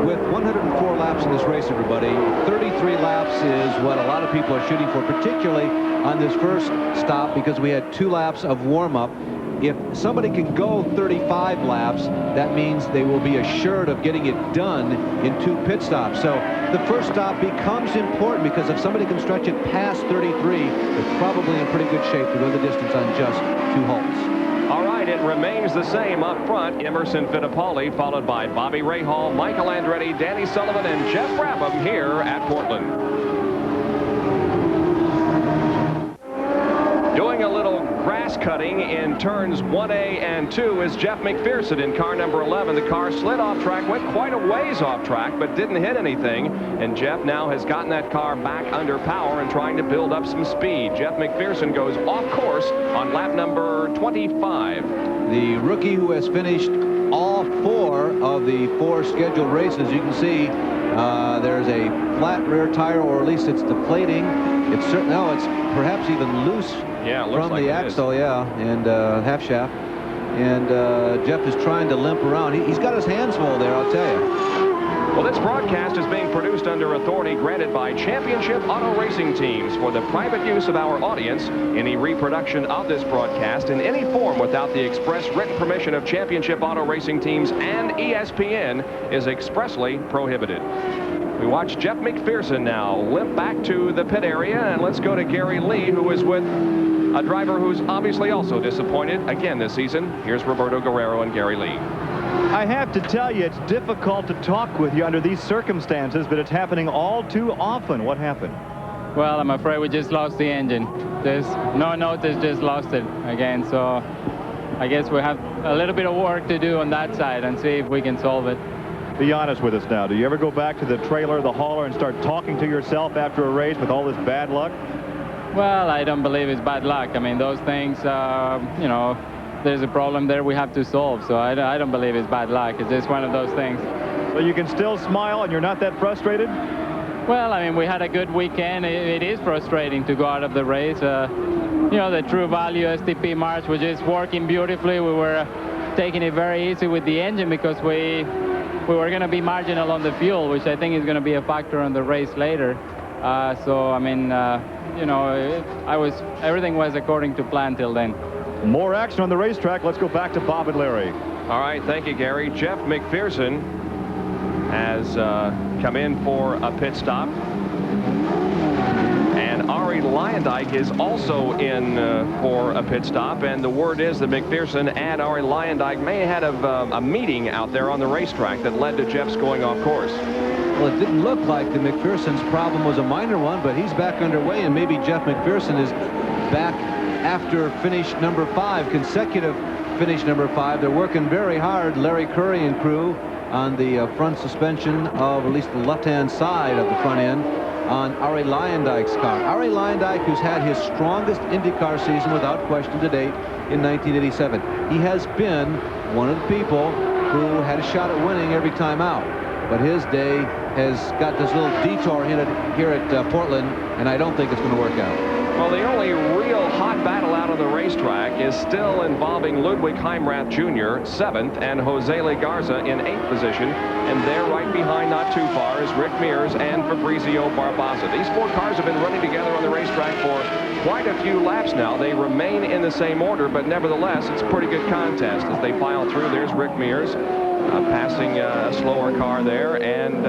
With 104 laps in this race, everybody, 33 laps is what a lot of people are shooting for, particularly on this first stop, because we had 2 laps of warm-up. If somebody can go 35 laps, that means they will be assured of getting it done in 2 pit stops. So the first stop becomes important, because if somebody can stretch it past 33, they're probably in pretty good shape to go the distance on just 2 halts. All right, it remains the same up front. Emerson Fittipaldi, followed by Bobby Rahal, Michael Andretti, Danny Sullivan, and Jeff Brabham here at Portland. Doing a little grass cutting in turns 1A and 2 is Jeff McPherson in car number 11. The car slid off track, went quite a ways off track, but didn't hit anything. And Jeff now has gotten that car back under power and trying to build up some speed. Jeff McPherson goes off course on lap number 25. The rookie who has finished all 4 of the 4 scheduled races. You can see there's a flat rear tire, or at least it's deflating. It's certain. No, it's perhaps even loose. Yeah, it looks from like the it is. axle, yeah, and half shaft. And Jeff is trying to limp around. He's got his hands full there, I'll tell you. Well, this broadcast is being produced under authority granted by Championship Auto Racing Teams for the private use of our audience. Any reproduction of this broadcast in any form without the express written permission of Championship Auto Racing Teams and ESPN is expressly prohibited. We watch Jeff McPherson now limp back to the pit area, and let's go to Gary Lee, who is with a driver who's obviously also disappointed again this season. Here's Roberto Guerrero and Gary Lee. I have to tell you, it's difficult to talk with you under these circumstances, but it's happening all too often. What happened? Well, I'm afraid we just lost the engine. There's no notice, just lost it again. So I guess we have a little bit of work to do on that side and see if we can solve it. Be honest with us now. Do you ever go back to the trailer, the hauler, and start talking to yourself after a race with all this bad luck? Well, I don't believe it's bad luck. I mean, those things, you know, there's a problem there we have to solve. So I don't believe it's bad luck. It's just one of those things. So you can still smile and you're not that frustrated? Well, I mean, we had a good weekend. It is frustrating to go out of the race. You know, the True Value STP March was just working beautifully. We were taking it very easy with the engine because we were going to be marginal on the fuel, which I think is going to be a factor on the race later. So, I mean, you know, everything was according to plan till then. More action on the racetrack. Let's go back to Bob and Larry. All right, thank you, Gary. Jeff McPherson has come in for a pit stop. And Ari Leyendijk is also in for a pit stop. And the word is that McPherson and Ari Leyendijk may have had a meeting out there on the racetrack that led to Jeff's going off course. Well, it didn't look like the McPherson's problem was a minor one, but he's back underway, and maybe Jeff McPherson is back after finish number 5, consecutive finish number 5. They're working very hard, Larry Curry and crew, on the front suspension of at least the left-hand side of the front end on Ari Leyendijk's car. Ari Leyendijk, who's had his strongest IndyCar season without question to date in 1987. He has been one of the people who had a shot at winning every time out. But his day has got this little detour in it here at Portland, and I don't think it's going to work out. Well, the only real hot battle out on the racetrack is still involving Ludwig Heimrath Jr., 7th, and Jose Legarza in 8th position. And there right behind, not too far, is Rick Mears and Fabrizio Barbosa. These 4 cars have been running together on the racetrack for quite a few laps now. They remain in the same order, but nevertheless, it's a pretty good contest as they file through. There's Rick Mears. Passing a slower car there, and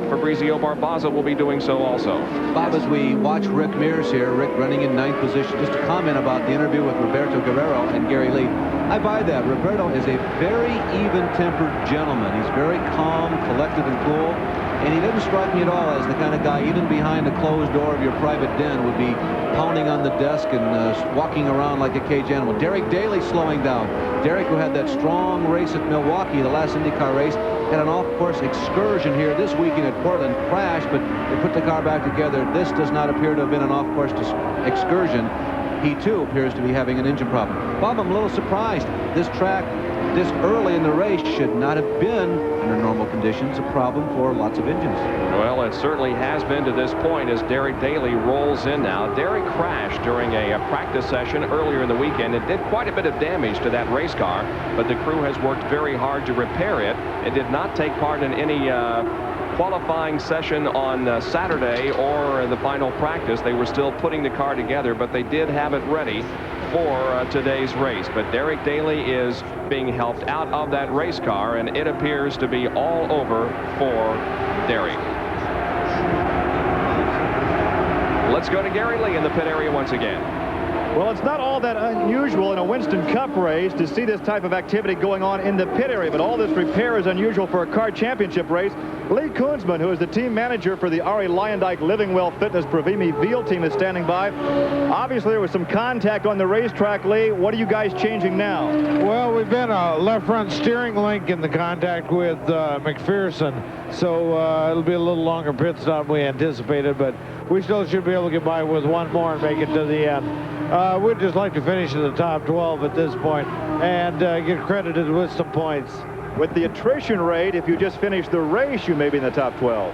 Fabrizio Barbosa will be doing so also. Bob, as we watch Rick Mears here, Rick running in 9th position, just a comment about the interview with Roberto Guerrero and Gary Lee. I buy that. Roberto is a very even-tempered gentleman. He's very calm, collected, and cool, and he doesn't strike me at all as the kind of guy, even behind the closed door of your private den, would be pounding on the desk and walking around like a caged animal. Derek Daly slowing down. Derek, who had that strong race at Milwaukee, the last IndyCar race, had an off-course excursion here this weekend at Portland, crashed, but they put the car back together. This does not appear to have been an off-course excursion. He, too, appears to be having an engine problem. Bob, I'm a little surprised. This track this early in the race should not have been, under normal conditions, a problem for lots of engines. Well, it certainly has been to this point as Derek Daly rolls in now. Derek crashed during a practice session earlier in the weekend and did quite a bit of damage to that race car, but the crew has worked very hard to repair it. It did not take part in any qualifying session on Saturday or the final practice. They were still putting the car together, but they did have it ready for today's race. But Derek Daly is being helped out of that race car, and it appears to be all over for Derek. Let's go to Gary Lee in the pit area once again. Well, it's not all that unusual in a Winston Cup race to see this type of activity going on in the pit area, but all this repair is unusual for a car championship race. Lee Koonsman, who is the team manager for the Ari Lyondike Living Well Fitness Pravimi Veal team, is standing by. Obviously, there was some contact on the racetrack, Lee. What are you guys changing now? Well, we've been a left front steering link in the contact with McPherson, so it'll be a little longer pit stop than we anticipated, but we still should be able to get by with one more and make it to the end. We'd just like to finish in the top 12 at this point and get credited with some points. With the attrition rate, if you just finish the race, you may be in the top 12.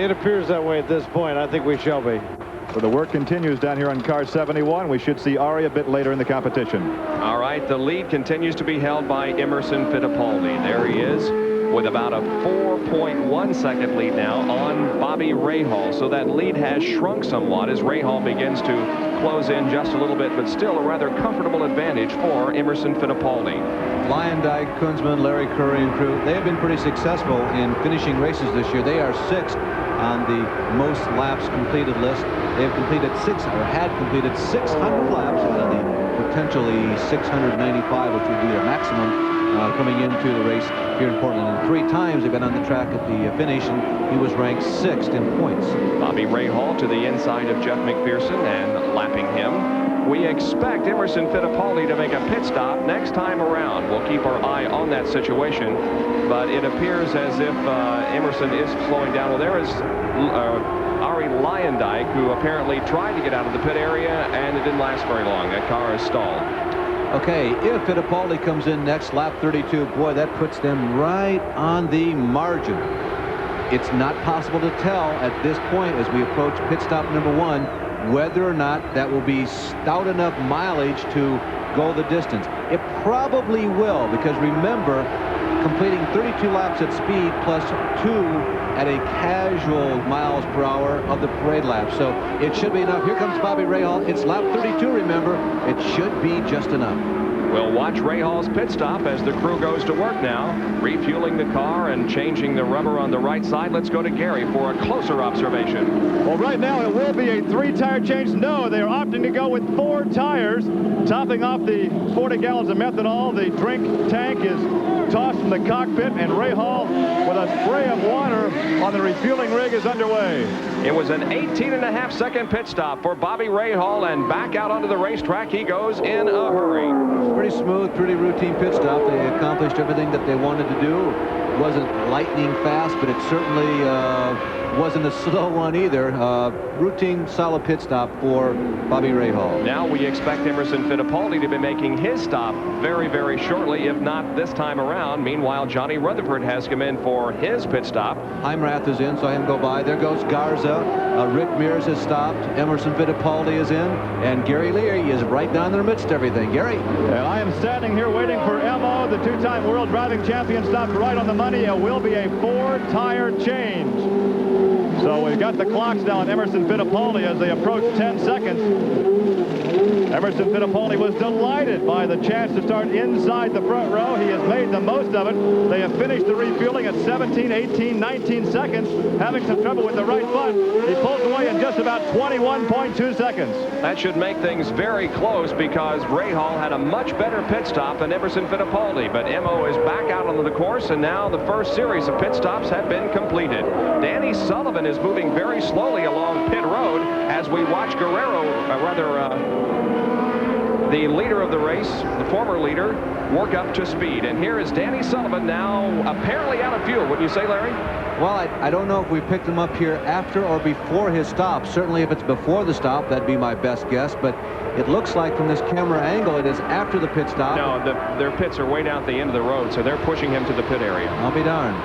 It appears that way at this point. I think we shall be. So the work continues down here on car 71. We should see Ari a bit later in the competition. All right, the lead continues to be held by Emerson Fittipaldi. There he is, with about a 4.1 second lead now on Bobby Rahal. So that lead has shrunk somewhat as Rahal begins to close in just a little bit, but still a rather comfortable advantage for Emerson Fittipaldi. Lyondike, Koonsman, Larry Curry, and crew, they have been pretty successful in finishing races this year. They are 6th on the most laps completed list. They have completed had completed 600 laps out of the potentially 695, which would be their maximum coming into the race here in Portland. And 3 times they've been on the track at the finish, and he was ranked 6th in points. Bobby Rahal to the inside of Jeff McPherson and lapping him. We expect Emerson Fittipaldi to make a pit stop next time around. We'll keep our eye on that situation, but it appears as if Emerson is slowing down. Well, there is Ari Lyondike, who apparently tried to get out of the pit area, and it didn't last very long. That car is stalled. Okay, if Fittipaldi comes in next, lap 32, boy, that puts them right on the margin. It's not possible to tell at this point as we approach pit stop number 1 whether or not that will be stout enough mileage to go the distance. It probably will, because remember, completing 32 laps at speed plus 2 at a casual miles per hour of the parade lap. So it should be enough. Here comes Bobby Rahal. It's lap 32, remember. It should be just enough. We'll watch Rahal's pit stop as the crew goes to work now, refueling the car and changing the rubber on the right side. Let's go to Gary for a closer observation. Well, right now it will be a 3-tire change. No, they're opting to go with 4 tires, topping off the 40 gallons of methanol. The drink tank is tossed from the cockpit, and Rahal, with a spray of water on the refueling rig, is underway. It was an 18.5-second pit stop for Bobby Rahal, and back out onto the racetrack he goes in a hurry. Pretty smooth, pretty routine pit stop. They accomplished everything that they wanted to do. It wasn't lightning fast, but it certainly wasn't a slow one either. Routine, solid pit stop for Bobby Rahal. Now we expect Emerson Fittipaldi to be making his stop very, very shortly, if not this time around. Meanwhile, Johnny Rutherford has come in for his pit stop. Heimrath is in, saw him go by. There goes Garza. Rick Mears has stopped. Emerson Fittipaldi is in. And Gary Leary is right down in the midst of everything. Gary. And I am standing here waiting for Mo, the 2-time world driving champion, stopped right on the money. It will be a 4-tire change. So we've got the clocks now on Emerson Fittipaldi as they approach 10 seconds. Emerson Fittipaldi was delighted by the chance to start inside the front row. He has made the most of it. They have finished the refueling at 17, 18, 19 seconds, having some trouble with the right foot. He pulls away in just about 21.2 seconds. That should make things very close because Rahal had a much better pit stop than Emerson Fittipaldi. But Mo is back out onto the course, and now the first series of pit stops have been completed. Danny Sullivan is moving very slowly along pit road as we watch the leader of the race, the former leader, work up to speed. And here is Danny Sullivan now apparently out of fuel. Wouldn't you say, Larry? Well, I don't know if we picked him up here after or before his stop. Certainly if it's before the stop, that'd be my best guess. But it looks like from this camera angle, it is after the pit stop. No, their pits are way down at the end of the road, so they're pushing him to the pit area. I'll be darned.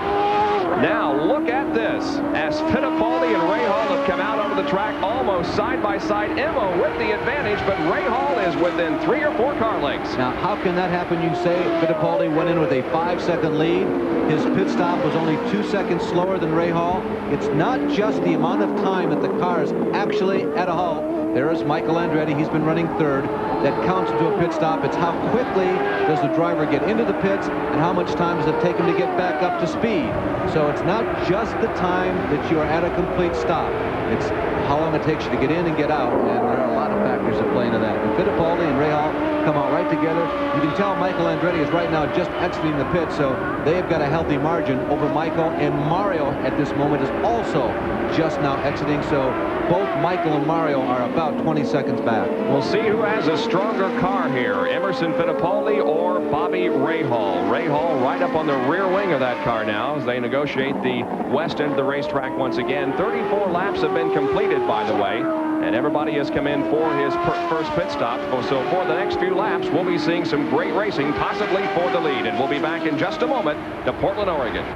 Now, look at this. As Fittipaldi and Rahal have come out onto the track almost side by side. Emma with the advantage, but Rahal is within 3 or 4 car lengths. Now, how can that happen? You say Fittipaldi went in with a 5-second lead. His pit stop was only 2 seconds slower than Rahal. It's not just the amount of time that the car is actually at a halt. There is Michael Andretti. He's been running third. That counts into a pit stop. It's how quickly does the driver get into the pits and how much time does it take him to get back up to speed. So it's not just the time that you are at a complete stop. It's how long it takes you to get in and get out. And there are a lot of factors that play into that. And Fittipaldi and Rahal come out right together. You can tell Michael Andretti is right now just exiting the pit, so they have got a healthy margin over Michael. And Mario at this moment is also just now exiting, so both Michael and Mario are about 20 seconds back. We'll see who has a stronger car here, Emerson Fittipaldi or Bobby Rahal. Rahal right up on the rear wing of that car now as they negotiate the west end of the racetrack once again. 34 laps have been completed, by the way, and everybody has come in for his first pit stop. So for the next few laps, we'll be seeing some great racing, possibly for the lead. And we'll be back in just a moment to Portland, Oregon.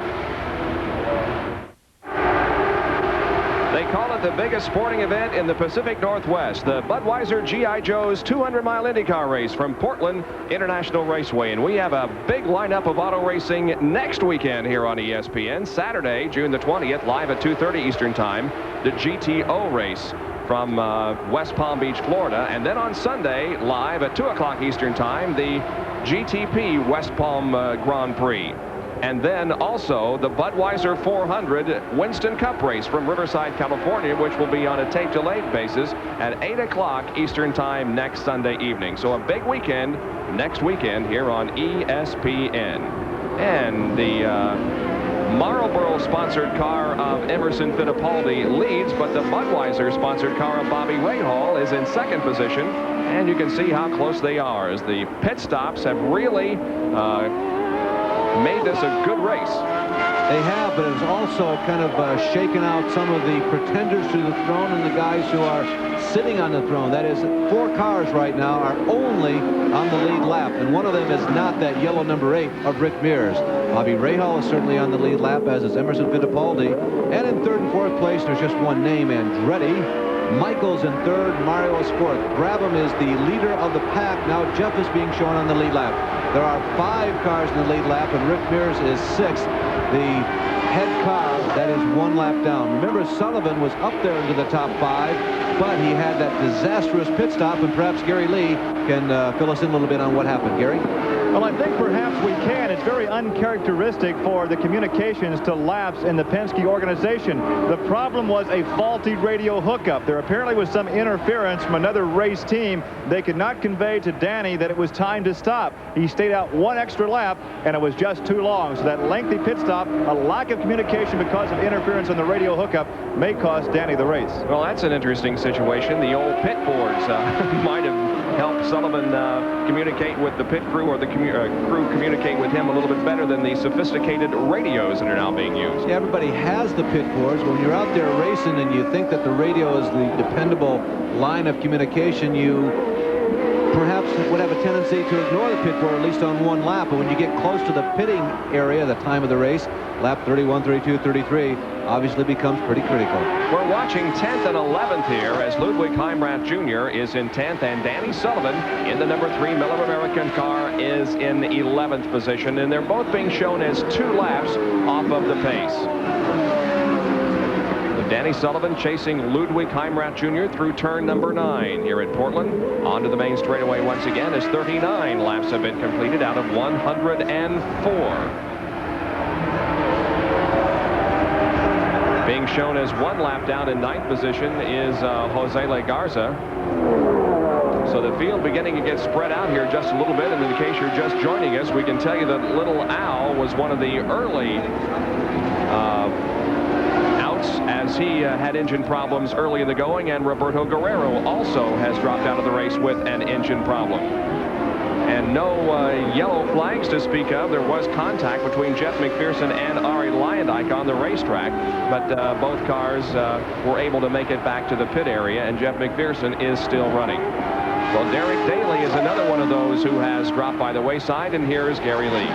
They call it the biggest sporting event in the Pacific Northwest, the Budweiser G.I. Joe's 200-mile IndyCar race from Portland International Raceway. And we have a big lineup of auto racing next weekend here on ESPN. Saturday, June the 20th, live at 2:30 Eastern Time, the GTO race from West Palm Beach, Florida. And then on Sunday, live at 2 o'clock Eastern Time, the GTP West Palm Grand Prix. And then also the Budweiser 400 Winston Cup race from Riverside, California, which will be on a tape-delayed basis at 8 o'clock Eastern Time next Sunday evening. So a big weekend next weekend here on ESPN. And the Marlboro-sponsored car of Emerson Fittipaldi leads, but the Budweiser-sponsored car of Bobby Rahal is in second position. And you can see how close they are as the pit stops have really made this a good race. They have, but it's also kind of shaken out some of the pretenders to the throne and the guys who are sitting on the throne. That is, 4 cars right now are only on the lead lap, and one of them is not that yellow number 8 of Rick Mears. Bobby Rahal is certainly on the lead lap, as is Emerson Fittipaldi. And in 3rd and 4th place, there's just one name, Andretti. Michael's in 3rd, Mario is 4th. Brabham is the leader of the pack. Now Jeff is being shown on the lead lap. There are 5 cars in the lead lap, and Rick Mears is 6th. The head car, that is 1 lap down. Remember, Sullivan was up there into the top 5, but he had that disastrous pit stop, and perhaps Gary Lee can fill us in a little bit on what happened. Gary? Well, I think perhaps we can. It's very uncharacteristic for the communications to lapse in the Penske organization. The problem was a faulty radio hookup. There apparently was some interference from another race team. They could not convey to Danny that it was time to stop. He stayed out 1 extra lap, and it was just too long. So that lengthy pit stop, a lack of communication because of interference on the radio hookup, may cost Danny the race. Well, that's an interesting situation. The old pit boards might have helped Sullivan communicate with the pit crew, or the crew communicate with him a little bit better than the sophisticated radios that are now being used. Yeah, everybody has the pit boards. When you're out there racing and you think that the radio is the dependable line of communication, you perhaps would have a tendency to ignore the pit board, at least on 1 lap. But when you get close to the pitting area, the time of the race, lap 31, 32, 33, obviously becomes pretty critical. We're watching 10th and 11th here as Ludwig Heimrath Jr. is in 10th, and Danny Sullivan in the number 3 Miller American car is in 11th position, and they're both being shown as 2 laps off of the pace. Danny Sullivan chasing Ludwig Heimrath Jr. through turn number 9 here at Portland. Onto the main straightaway once again as 39 laps have been completed out of 104. Being shown as 1 lap down in 9th position is Jose Legarza. So the field beginning to get spread out here just a little bit, and in case you're just joining us, we can tell you that Little Al was one of the early as he had engine problems early in the going, and Roberto Guerrero also has dropped out of the race with an engine problem. And no yellow flags to speak of. There was contact between Jeff McPherson and Arie Luyendyk on the racetrack, but both cars were able to make it back to the pit area, and Jeff McPherson is still running. Well, Derek Daly is another one of those who has dropped by the wayside, and here's Gary Lee.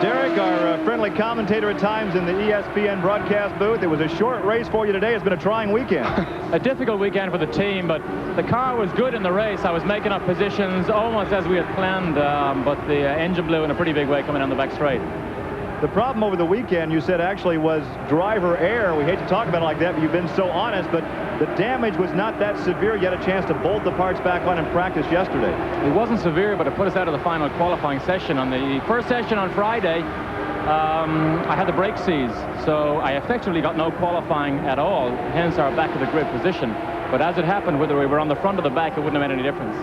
Derek, our friendly commentator at times in the ESPN broadcast booth. It was a short race for you today. It's been a trying weekend. A difficult weekend for the team, but the car was good in the race. I was making up positions almost as we had planned, but the engine blew in a pretty big way coming down the back straight. The problem over the weekend, you said, actually was driver error. We hate to talk about it like that, but you've been so honest, but the damage was not that severe. You had a chance to bolt the parts back on in practice yesterday. It wasn't severe, but it put us out of the final qualifying session. On the first session on Friday, I had the brake seize, so I effectively got no qualifying at all, hence our back of the grid position. But as it happened, whether we were on the front or the back, it wouldn't have made any difference.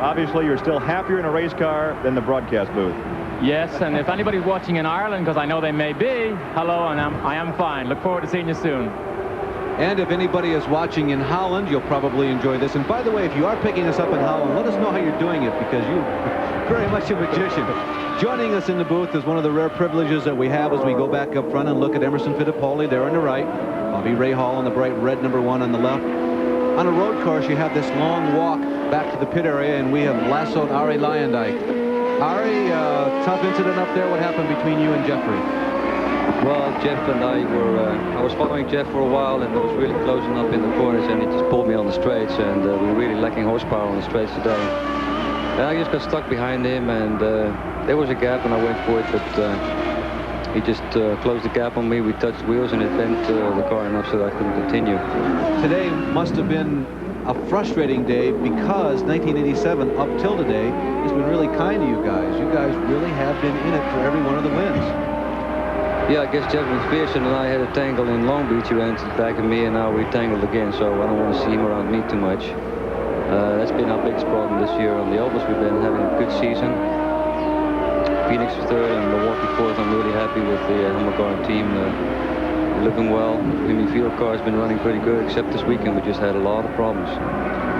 Obviously, you're still happier in a race car than the broadcast booth. Yes, and if anybody's watching in Ireland, because I know they may be, hello, and I am fine. Look forward to seeing you soon. And if anybody is watching in Holland, you'll probably enjoy this. And by the way, if you are picking us up in Holland, let us know how you're doing it, because you're very much a magician. Joining us in the booth is one of the rare privileges that we have as we go back up front and look at Emerson Fittipaldi there on the right, Bobby Rahal on the bright red #1 on the left. On a road course, you have this long walk back to the pit area, and we have lassoed Arie Luyendyk. Arie, tough incident up there. What happened between you and Jeffrey? Well, Jeff and I were, I was following Jeff for a while, and it was really closing up in the corners, and he just pulled me on the straights, and we were really lacking horsepower on the straights today. And I just got stuck behind him, and there was a gap, and I went for it, but he just closed the gap on me. We touched wheels, and it bent the car enough so that I couldn't continue. Today must have been a frustrating day, because 1987 up till today has been really kind to you guys. You guys really have been in it for every one of the wins. Yeah, I guess Jeff McPherson and I had a tangle in Long Beach. He ran to the back of me, and now we tangled again, so I don't want to see him around me too much. That's been our biggest problem this year. On the ovals, we've been having a good season. Phoenix was third and Milwaukee fourth. I'm really happy with the Hamilcar team. Looking well. The field car has been running pretty good, except this weekend we just had a lot of problems.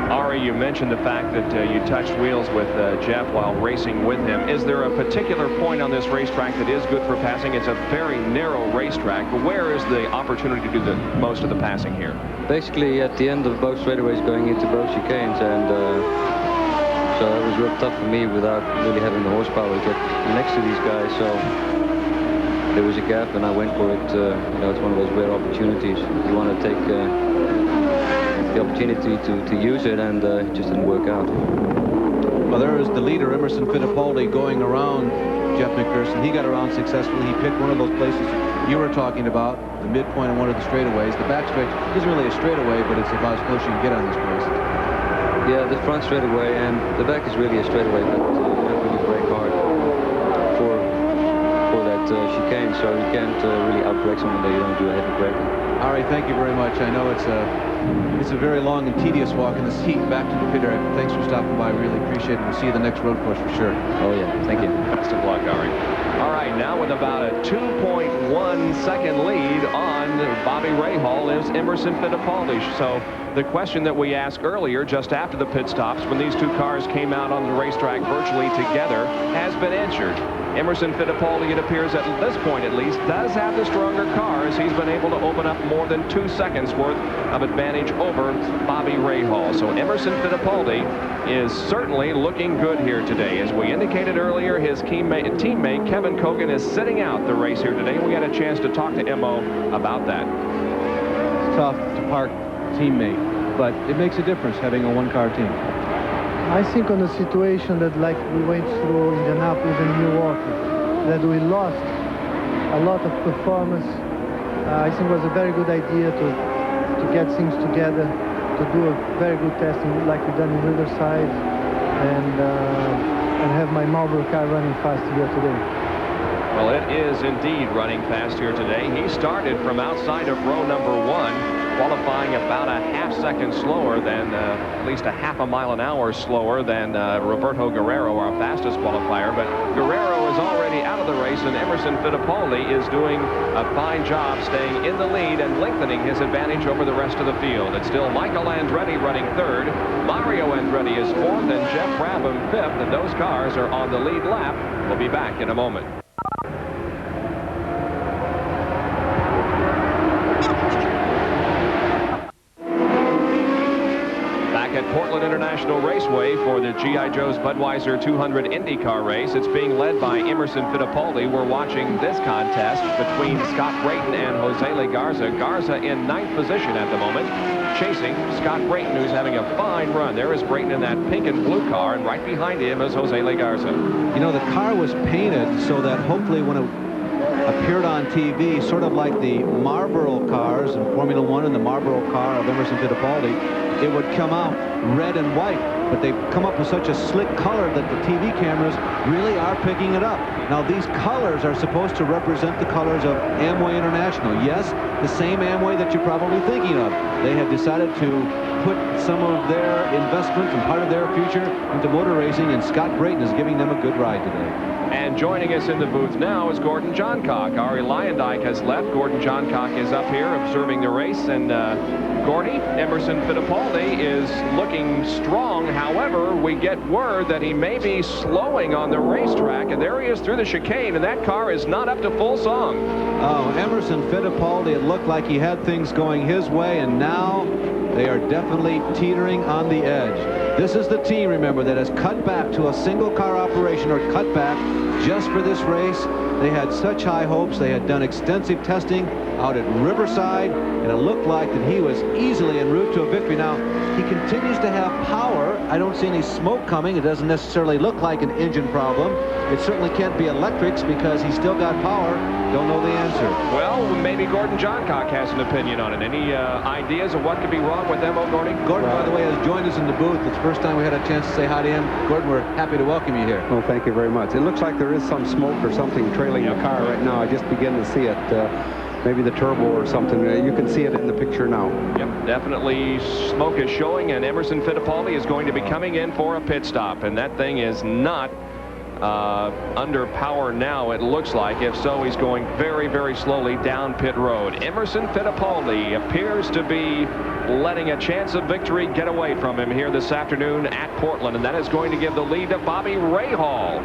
Arie, you mentioned the fact that you touched wheels with Jeff while racing with him. Is there a particular point on this racetrack that is good for passing? It's a very narrow racetrack, but where is the opportunity to do the most of the passing here? Basically at the end of both straightaways going into both chicanes, and so that was real tough for me without really having the horsepower to get next to these guys. So there was a gap, and I went for it. You know, it's one of those rare opportunities. You want to take the opportunity to use it, and it just didn't work out. Well, there is the leader, Emerson Fittipaldi, going around Jeff McPherson. He got around successfully. He picked one of those places you were talking about, the midpoint on one of the straightaways. The back straight isn't really a straightaway, but it's about as close you can get on this place. Yeah, the front straightaway, and the back is really a straightaway, but you have to really brake hard for that chicane, so you can't really outbrake someone that you don't do a heavy braking. Arie, thank you very much. I know it's a very long and tedious walk in this heat back to the pit area. Thanks for stopping by. Really appreciate it. We'll see you the next road course for sure. Oh yeah, thank you. Best of luck, Arie. All right, now with about a 2.1 second lead on Bobby Rahal is Emerson Fittipaldi. So the question that we asked earlier, just after the pit stops, when these two cars came out on the racetrack virtually together, has been answered. Emerson Fittipaldi, it appears at this point at least, does have the stronger car, as he's been able to open up more than 2 seconds worth of advantage over Bobby Rahal. So Emerson Fittipaldi is certainly looking good here today. As we indicated earlier, his teammate Kevin Cogan is sitting out the race here today. We had a chance to talk to Emo about that. It's tough to park teammate, but it makes a difference having a one-car team. I think on the situation that like we went through Indianapolis and Milwaukee, that we lost a lot of performance, I think it was a very good idea to get things together, to do a very good testing like we done in Riverside, and have my Marlboro car running fast here today. Well, it is indeed running fast here today. He started from outside of row number 1. Qualifying about a half second slower than, at least a half a mile an hour slower than Roberto Guerrero, our fastest qualifier. But Guerrero is already out of the race, and Emerson Fittipaldi is doing a fine job staying in the lead and lengthening his advantage over the rest of the field. It's still Michael Andretti running third, Mario Andretti is fourth, and Jeff Brabham fifth, and those cars are on the lead lap. We'll be back in a moment. At Portland International Raceway for the G.I. Joe's Budweiser 200 IndyCar race. It's being led by Emerson Fittipaldi. We're watching this contest between Scott Brayton and Jose Legarza. Garza in 9th position at the moment, chasing Scott Brayton, who's having a fine run. There is Brayton in that pink and blue car, and right behind him is Jose Legarza. You know, the car was painted so that hopefully when it appeared on TV, sort of like the Marlboro cars in Formula One and the Marlboro car of Emerson Fittipaldi, it would come out red and white, but they've come up with such a slick color that the TV cameras really are picking it up. Now, these colors are supposed to represent the colors of Amway International. Yes, the same Amway that you're probably thinking of. They have decided to put some of their investment and part of their future into motor racing, and Scott Brayton is giving them a good ride today. And joining us in the booth now is Gordon Johncock. Ari Lyondike has left. Gordon Johncock is up here observing the race, and Gordy, Emerson Fittipaldi is looking strong. However, we get word that he may be slowing on the racetrack, and there he is through the chicane, and that car is not up to full song. Oh, Emerson Fittipaldi, it looked like he had things going his way, and now they are definitely teetering on the edge. This is the team, remember, that has cut back to a single car operation, or cut back just for this race. They had such high hopes. They had done extensive testing out at Riverside, and it looked like that he was easily en route to a victory. Now, he continues to have power. I don't see any smoke coming. It doesn't necessarily look like an engine problem. It certainly can't be electrics because he's still got power. Don't know the answer. Well, maybe Gordon Johncock has an opinion on it. Any ideas of what could be wrong with them, Gordon? Gordon, by the way, has joined us in the booth. It's the first time we had a chance to say hi to him. Gordon, we're happy to welcome you here. Well, thank you very much. It looks like there is some smoke or something trailing the car right now. I just begin to see it. Maybe the turbo or something. You can see it in the picture now. Yep, definitely smoke is showing, and Emerson Fittipaldi is going to be coming in for a pit stop, and that thing is not under power now, it looks like. If so, he's going very, very slowly down pit road. Emerson Fittipaldi appears to be letting a chance of victory get away from him here this afternoon at Portland, and that is going to give the lead to Bobby Rahal.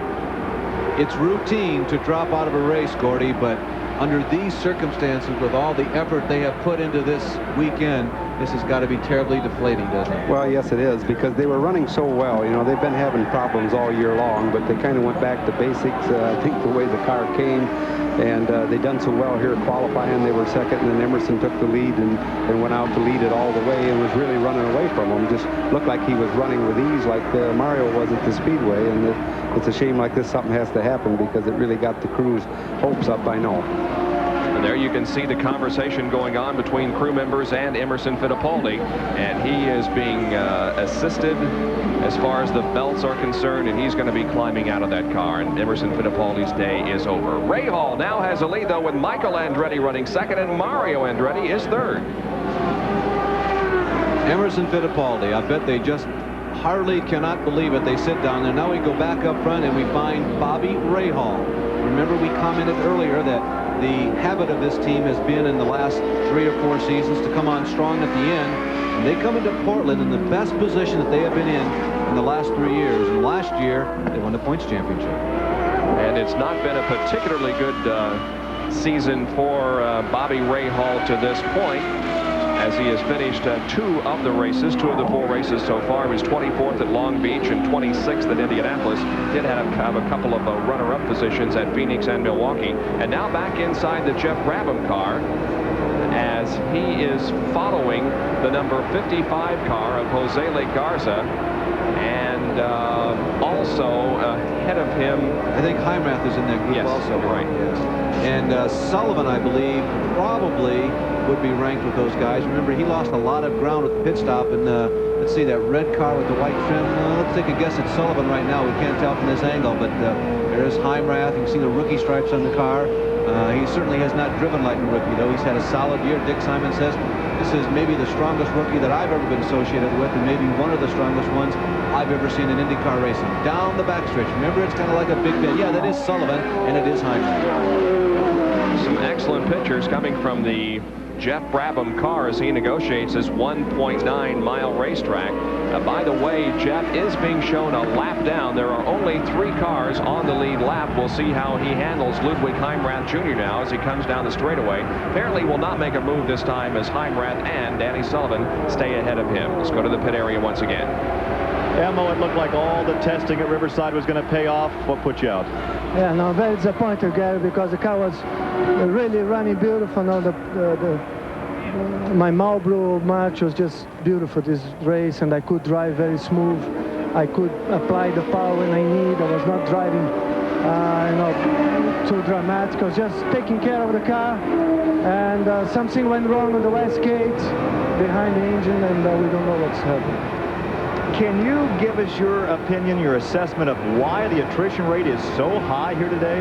It's routine to drop out of a race, Gordy, but under these circumstances, with all the effort they have put into this weekend, this has got to be terribly deflating, doesn't it? Well, yes, it is, because they were running so well. You know, they've been having problems all year long, but they kind of went back to basics. I think the way the car came, and they done so well here qualifying. They were second, and then Emerson took the lead and went out to lead it all the way and was really running away from them. Just looked like he was running with ease, like Mario was at the Speedway, and it's a shame like this. Something has to happen because it really got the crew's hopes up, I know. And there you can see the conversation going on between crew members and Emerson Fittipaldi, and he is being assisted as far as the belts are concerned, and he's going to be climbing out of that car, and Emerson Fittipaldi's day is over. Rahal now has a lead, though, with Michael Andretti running second, and Mario Andretti is third. Emerson Fittipaldi, I bet they just hardly cannot believe it. They sit down there. Now we go back up front and we find Bobby Rahal. Remember, we commented earlier that the habit of this team has been in the last 3 or 4 seasons to come on strong at the end, and they come into Portland in the best position that they have been in the last 3 years, and last year they won the points championship. And it's not been a particularly good season for Bobby Rahal to this point, as he has finished 2 of the races, 2 of the 4 races so far. He was 24th at Long Beach and 26th at Indianapolis. Did have a couple of runner-up positions at Phoenix and Milwaukee. And now back inside the Jeff Brabham car, as he is following the number 55 car of Jose Legarza, and also ahead of him, I think Heimrath is in that group also. Right. Yes. And Sullivan, I believe, probably would be ranked with those guys. Remember, he lost a lot of ground with the pit stop, and let's see, that red car with the white trim. Let's take a guess at Sullivan right now. We can't tell from this angle, but there is Heimrath. You can see the rookie stripes on the car. He certainly has not driven like a rookie, though. He's had a solid year. Dick Simon says This is maybe the strongest rookie that I've ever been associated with, and maybe one of the strongest ones I've ever seen in IndyCar racing. Down the backstretch. Remember, it's kind of like a big bend. Yeah, that is Sullivan, and it is Heinrich. Some excellent pictures coming from the Jeff Brabham car as he negotiates this 1.9-mile racetrack. By the way, Jeff is being shown a lap down. There are only 3 cars on the lead lap. We'll see how he handles Ludwig Heimrath Jr. now as he comes down the straightaway. Apparently will not make a move this time as Heimrath and Danny Sullivan stay ahead of him. Let's go to the pit area once again. Emmo, it looked like all the testing at Riverside was going to pay off. What put you out? Yeah, no, very disappointed, Gary, because the car was really running beautiful. No, my Marlboro March was just beautiful this race, and I could drive very smooth. I could apply the power when I need. I was not driving, too dramatic. I was just taking care of the car, and something went wrong on the west gate behind the engine, and we don't know what's happening. Can you give us your opinion, your assessment of why the attrition rate is so high here today?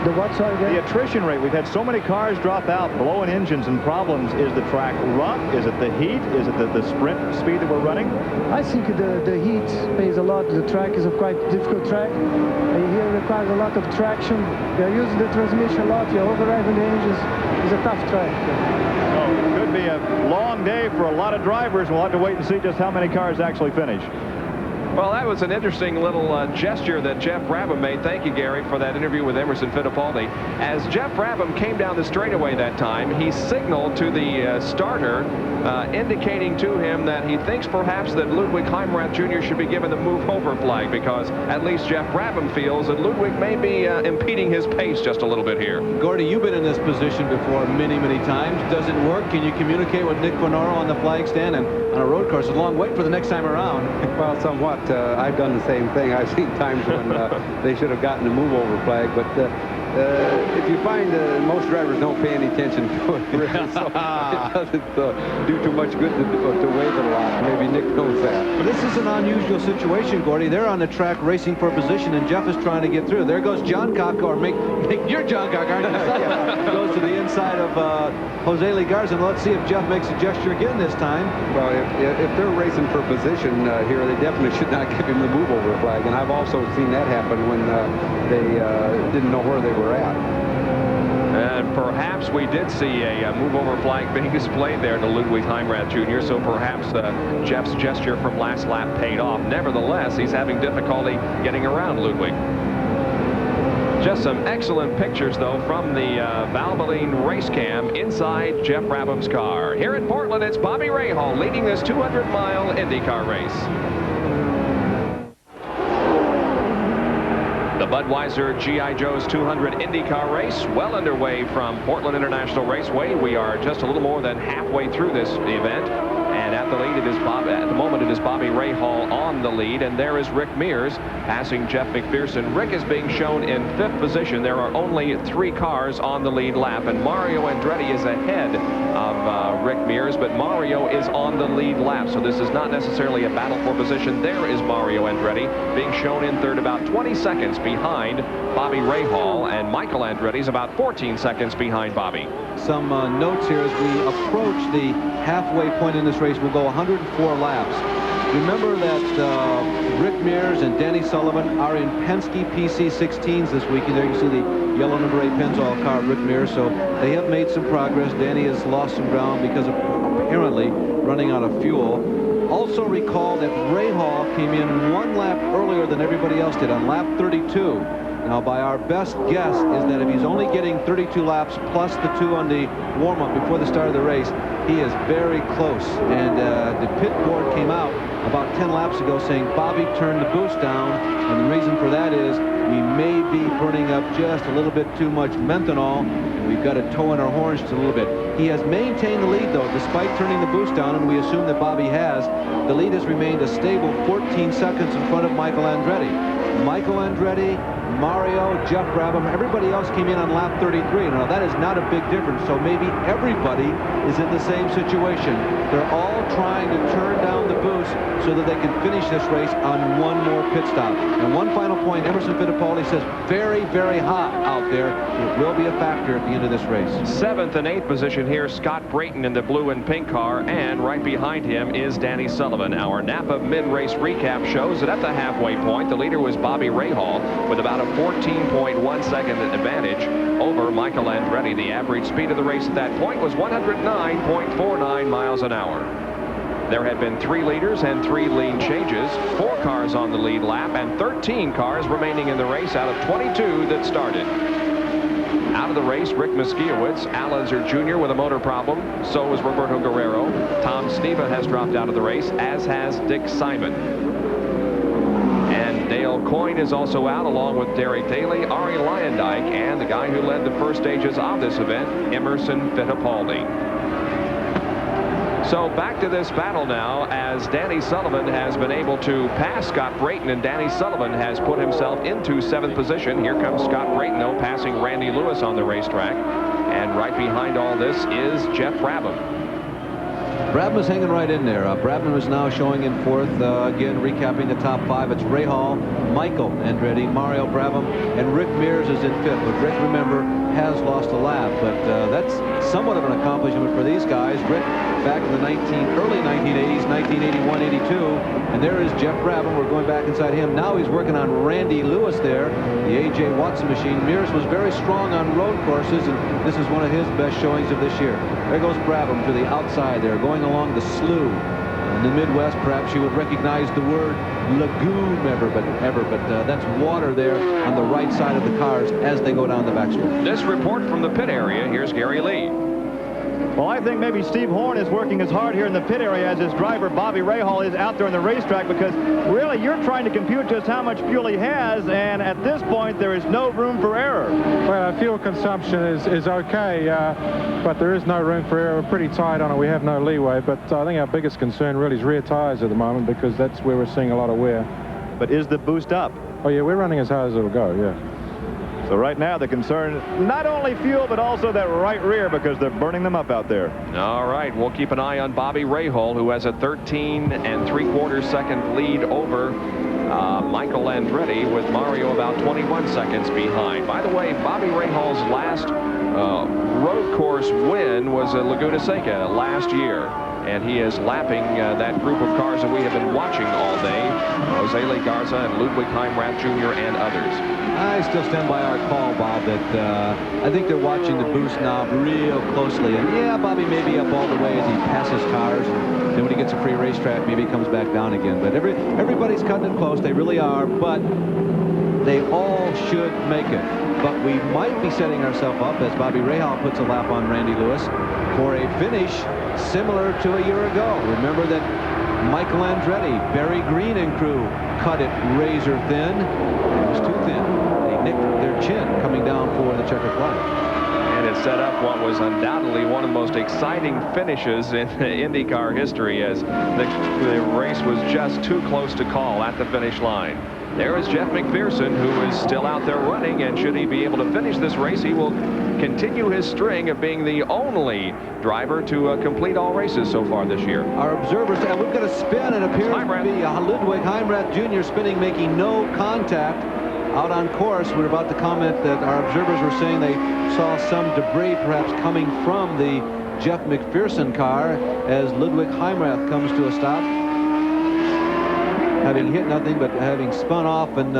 The what, sorry, again? The attrition rate. We've had so many cars drop out, blowing engines and problems. Is the track rough? Is it the heat? Is it the sprint speed that we're running? I think the heat plays a lot. The track is a quite difficult track. Here requires a lot of traction. They're using the transmission a lot. You're overdriving the engines. It's a tough track. Oh, it could be a long day for a lot of drivers. We'll have to wait and see just how many cars actually finish. Well, that was an interesting little gesture that Jeff Brabham made. Thank you, Gary, for that interview with Emerson Fittipaldi. As Jeff Brabham came down the straightaway that time, he signaled to the starter, indicating to him that he thinks perhaps that Ludwig Heimrath Jr. should be given the move-over flag, because at least Jeff Brabham feels that Ludwig may be impeding his pace just a little bit here. Gordy, you've been in this position before many, many times. Does it work? Can you communicate with Nick Quinoro on the flag stand? And on a road course, a long wait for the next time around. Well, somewhat. I've done the same thing. I've seen times when they should have gotten a move-over flag, but if you find most drivers don't pay any attention to it, really, so it doesn't do too much good to wave it a lot. Maybe Nick knows that. This is an unusual situation, Gordy. They're on the track racing for position, and Jeff is trying to get through. There goes John Cock, or you're John Cock, aren't you? Goes to the inside of Jose Legarza. Let's see if Jeff makes a gesture again this time. Well, if they're racing for position here, they definitely should not give him the move-over flag, and I've also seen that happen when they didn't know where they were at. And perhaps we did see a move-over flag being displayed there to Ludwig Heimrath Jr., so perhaps Jeff's gesture from last lap paid off. Nevertheless, he's having difficulty getting around Ludwig. Just some excellent pictures, though, from the Valvoline race cam inside Jeff Brabham's car. Here in Portland, it's Bobby Rahal leading this 200-mile IndyCar race. The Budweiser G.I. Joe's 200 IndyCar race well underway from Portland International Raceway. We are just a little more than halfway through this event. And at the lead, at the moment, it is Bobby Rahal on the lead. And there is Rick Mears passing Jeff McPherson. Rick is being shown in 5th position. There are only 3 cars on the lead lap. And Mario Andretti is ahead of Rick Mears, but Mario is on the lead lap. So this is not necessarily a battle for position. There is Mario Andretti being shown in 3rd, about 20 seconds behind Bobby Rahal. And Michael Andretti's about 14 seconds behind Bobby. Some notes here as we approach the halfway point in this race. We'll go 104 laps. Remember that Rick Mears and Danny Sullivan are in Penske PC-16s this week. There you can see the yellow number 8 Pennzoil car of Rick Mears. So they have made some progress. Danny has lost some ground because of apparently running out of fuel. Also recall that Rahal came in 1 lap earlier than everybody else did on lap 32. Now, by our best guess is that if he's only getting 32 laps plus the 2 on the warm-up before the start of the race, he is very close. And the pit board came out about 10 laps ago saying Bobby turned the boost down, and the reason for that is we may be burning up just a little bit too much methanol, and we've got to toe in our horns just a little bit. He has maintained the lead, though, despite turning the boost down, and we assume that Bobby has. The lead has remained a stable 14 seconds in front of Michael Andretti. Michael Andretti, Mario, Jeff Brabham, everybody else came in on lap 33. Now, that is not a big difference, so maybe everybody is in the same situation. They're all trying to turn down the boost so that they can finish this race on one more pit stop. And one final point, Emerson Fittipaldi says very, very hot out there. It will be a factor at the end of this race. 7th and 8th position here, Scott Brayton in the blue and pink car, and right behind him is Danny Sullivan. Our Napa mid-race recap shows that at the halfway point, the leader was Bobby Rahal with about a 14.1 second advantage over Michael Andretti. The average speed of the race at that point was 109.49 miles an hour. There had been 3 leaders and 3 lead changes, 4 cars on the lead lap, and 13 cars remaining in the race out of 22 that started. Out of the race, Rick Muskiewicz, Al Unser Jr. with a motor problem. So was Roberto Guerrero. Tom Sneva has dropped out of the race, as has Dick Simon. And Dale Coyne is also out, along with Derek Daly, Ari Luyendyk, and the guy who led the first stages of this event, Emerson Fittipaldi. So back to this battle now, as Danny Sullivan has been able to pass Scott Brayton, and Danny Sullivan has put himself into 7th position. Here comes Scott Brayton, though, passing Randy Lewis on the racetrack. And right behind all this is Jeff Brabham. Brabham is hanging right in there. Brabham is now showing in 4th. Again, recapping the top 5. It's Rahal, Michael Andretti, Mario Brabham, and Rick Mears is in 5th. But Rick, remember, has lost a lap. But that's somewhat of an accomplishment for these guys. Rick back in the early 1980s, 1981, 82. And there is Jeff Brabham. We're going back inside him. Now he's working on Randy Lewis there, the A.J. Watson machine. Mears was very strong on road courses, and this is one of his best showings of this year. There goes Brabham to the outside there, going along the slough. In the Midwest, perhaps you would recognize the word lagoon but that's water there on the right side of the cars as they go down the backstretch. This report from the pit area, here's Gary Lee. Well, I think maybe Steve Horn is working as hard here in the pit area as his driver Bobby Rahal is out there on the racetrack, because really you're trying to compute just how much fuel he has, and at this point there is no room for error. Well, fuel consumption is okay, but there is no room for error. We're pretty tight on it. We have no leeway, but I think our biggest concern really is rear tires at the moment, because that's where we're seeing a lot of wear. But is the boost up? Oh yeah, we're running as hard as it'll go, yeah. So right now the concern, not only fuel, but also that right rear, because they're burning them up out there. All right, we'll keep an eye on Bobby Rahal, who has a 13 3/4 second lead over Michael Andretti, with Mario about 21 seconds behind. By the way, Bobby Rahal's last road course win was at Laguna Seca last year. And he is lapping that group of cars that we have been watching all day. Jose Le Garza and Ludwig Heimrath Jr. and others. I still stand by our call, Bob, that I think they're watching the boost knob real closely. And yeah, Bobby may be up all the way as he passes cars. Then when he gets a free racetrack, maybe he comes back down again. But everybody's cutting it close. They really are. But they all should make it. But we might be setting ourselves up, as Bobby Rahal puts a lap on Randy Lewis, for a finish similar to a year ago. Remember that Michael Andretti, Barry Green and crew cut it razor thin. It was too thin. They nicked their chin coming down for the checkered flag. And it set up what was undoubtedly one of the most exciting finishes in IndyCar history, as the race was just too close to call at the finish line. There is Jeff McPherson, who is still out there running, and should he be able to finish this race, he will continue his string of being the only driver to complete all races so far this year. Our observers, and we've got a spin. It appears to be Ludwig Heimrath Jr. spinning, making no contact out on course. We're about to comment that our observers were saying they saw some debris perhaps coming from the Jeff McPherson car as Ludwig Heimrath comes to a stop, having hit nothing but having spun off, and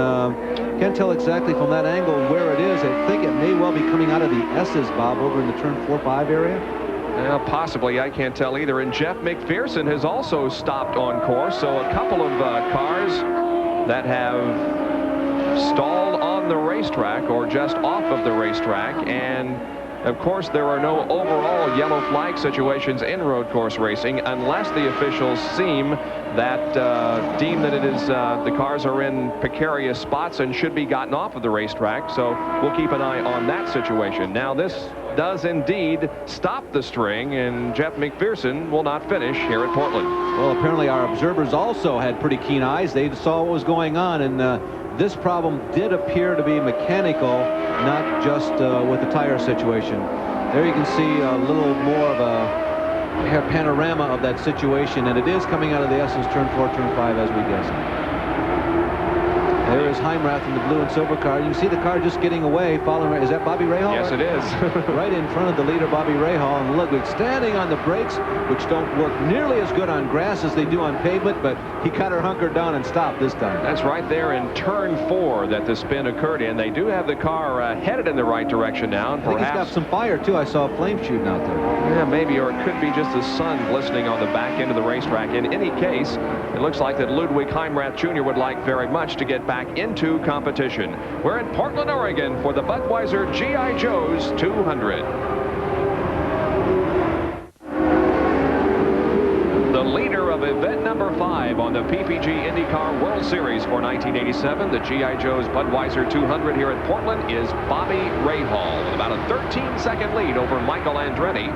can't tell exactly from that angle where it is. I think it may well be coming out of the S's, Bob, over in the turn 4-5 area. Well, possibly. I can't tell either. And Jeff McPherson has also stopped on course, so a couple of cars that have stalled on the racetrack or just off of the racetrack. And of course, there are no overall yellow flag situations in road course racing unless the officials deem that it is the cars are in precarious spots and should be gotten off of the racetrack. So we'll keep an eye on that situation. Now, this does indeed stop the string, and Jeff McPherson will not finish here at Portland. Well, apparently our observers also had pretty keen eyes. They saw what was going on, and this problem did appear to be mechanical, not just with the tire situation. There you can see a little more of a panorama of that situation, and it is coming out of the S's turn 4, turn 5, as we guessed. There is Heimrath in the blue and silver car. You can see the car just getting away, following. Is that Bobby Rahal? Yes, it is. Right in front of the leader, Bobby Rahal, and Ludwig standing on the brakes, which don't work nearly as good on grass as they do on pavement, but he got her hunkered down and stopped this time. That's right there in turn 4 that the spin occurred in. They do have the car headed in the right direction now. And I think he's got some fire, too. I saw a flame shooting out there. Yeah, maybe, or it could be just the sun glistening on the back end of the racetrack. In any case, it looks like that Ludwig Heimrath Jr. would like very much to get back into competition. We're in Portland, Oregon for the Budweiser G.I. Joe's 200. The leader of event number 5 on the PPG IndyCar World Series for 1987, the G.I. Joe's Budweiser 200 here at Portland, is Bobby Rahal with about a 13-second lead over Michael Andretti,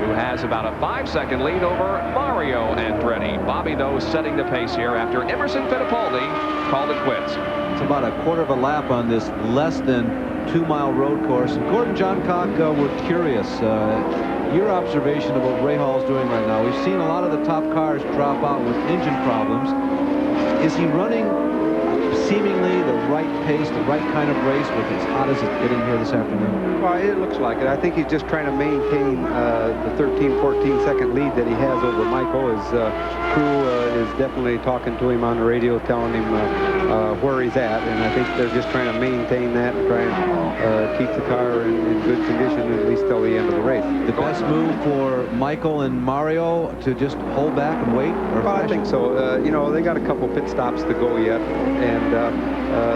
who has about a 5-second lead over Mario Andretti. Bobby, though, setting the pace here after Emerson Fittipaldi called it quits. It's about a quarter of a lap on this less than 2-mile road course. And Gordon Johncock were curious. Your observation of what Rahal's doing right now. We've seen a lot of the top cars drop out with engine problems. Is he running seemingly the right pace, the right kind of race with as hot as it's getting here this afternoon? Well, it looks like it. I think he's just trying to maintain the 13, 14-second lead that he has over Michael. His crew is definitely talking to him on the radio, telling him where he's at, and I think they're just trying to maintain that and try and keep the car in good condition at least till the end of the race. The best move for Michael and Mario to just hold back and wait? Well, I think so. You know, they got a couple pit stops to go yet, and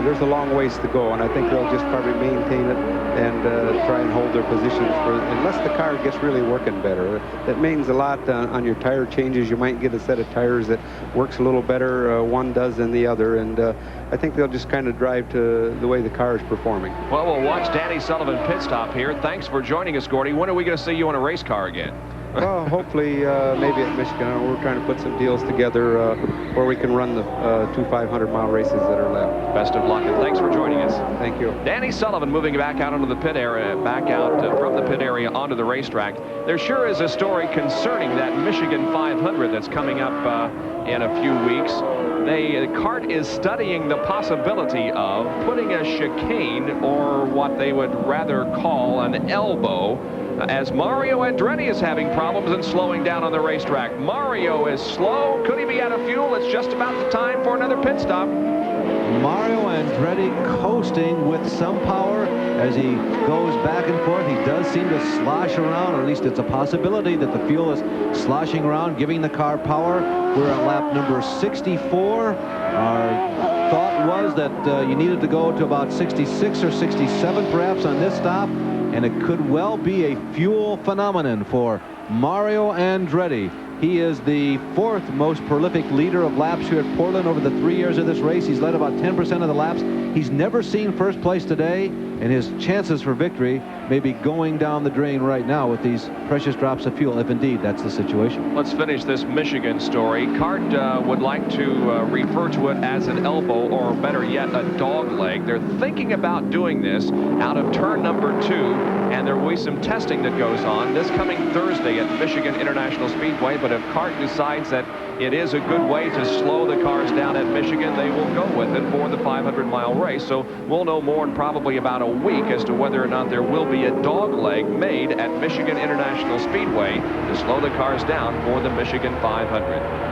there's a long ways to go, and I think they'll just probably maintain it and try and hold their positions unless the car gets really working better. That means a lot on your tire changes. You might get a set of tires that works a little better, one does than the other, and I think they'll just kind of drive to the way the car is performing. Well, we'll watch Danny Sullivan pit stop here. Thanks for joining us, Gordy. When are we going to see you on a race car again? Well, hopefully, maybe at Michigan. We're trying to put some deals together where we can run the 2 500-mile races that are left. Best of luck, and thanks for joining us. Thank you. Danny Sullivan moving back out onto the pit area, from the pit area onto the racetrack. There sure is a story concerning that Michigan 500 that's coming up in a few weeks. The CART is studying the possibility of putting a chicane, or what they would rather call an elbow, as Mario Andretti is having problems and slowing down on the racetrack. Mario is slow. Could he be out of fuel? It's just about the time for another pit stop. Mario Andretti coasting with some power as he goes back and forth. He does seem to slosh around, or at least it's a possibility that the fuel is sloshing around, giving the car power. We're at lap number 64. Our thought was that you needed to go to about 66 or 67 perhaps on this stop, and it could well be a fuel phenomenon for Mario Andretti. He is the 4th most prolific leader of laps here at Portland over the 3 years of this race. He's led about 10% of the laps. He's never seen first place today, and his chances for victory may be going down the drain right now with these precious drops of fuel, if indeed that's the situation. Let's finish this Michigan story. CART would like to refer to it as an elbow, or better yet, a dog leg. They're thinking about doing this out of turn number 2, and there will be some testing that goes on this coming Thursday at Michigan International Speedway. But if CART decides that it is a good way to slow the cars down at Michigan, they will go with it for the 500-mile race. So we'll know more in probably about a week as to whether or not there will be a dog leg made at Michigan International Speedway to slow the cars down for the Michigan 500.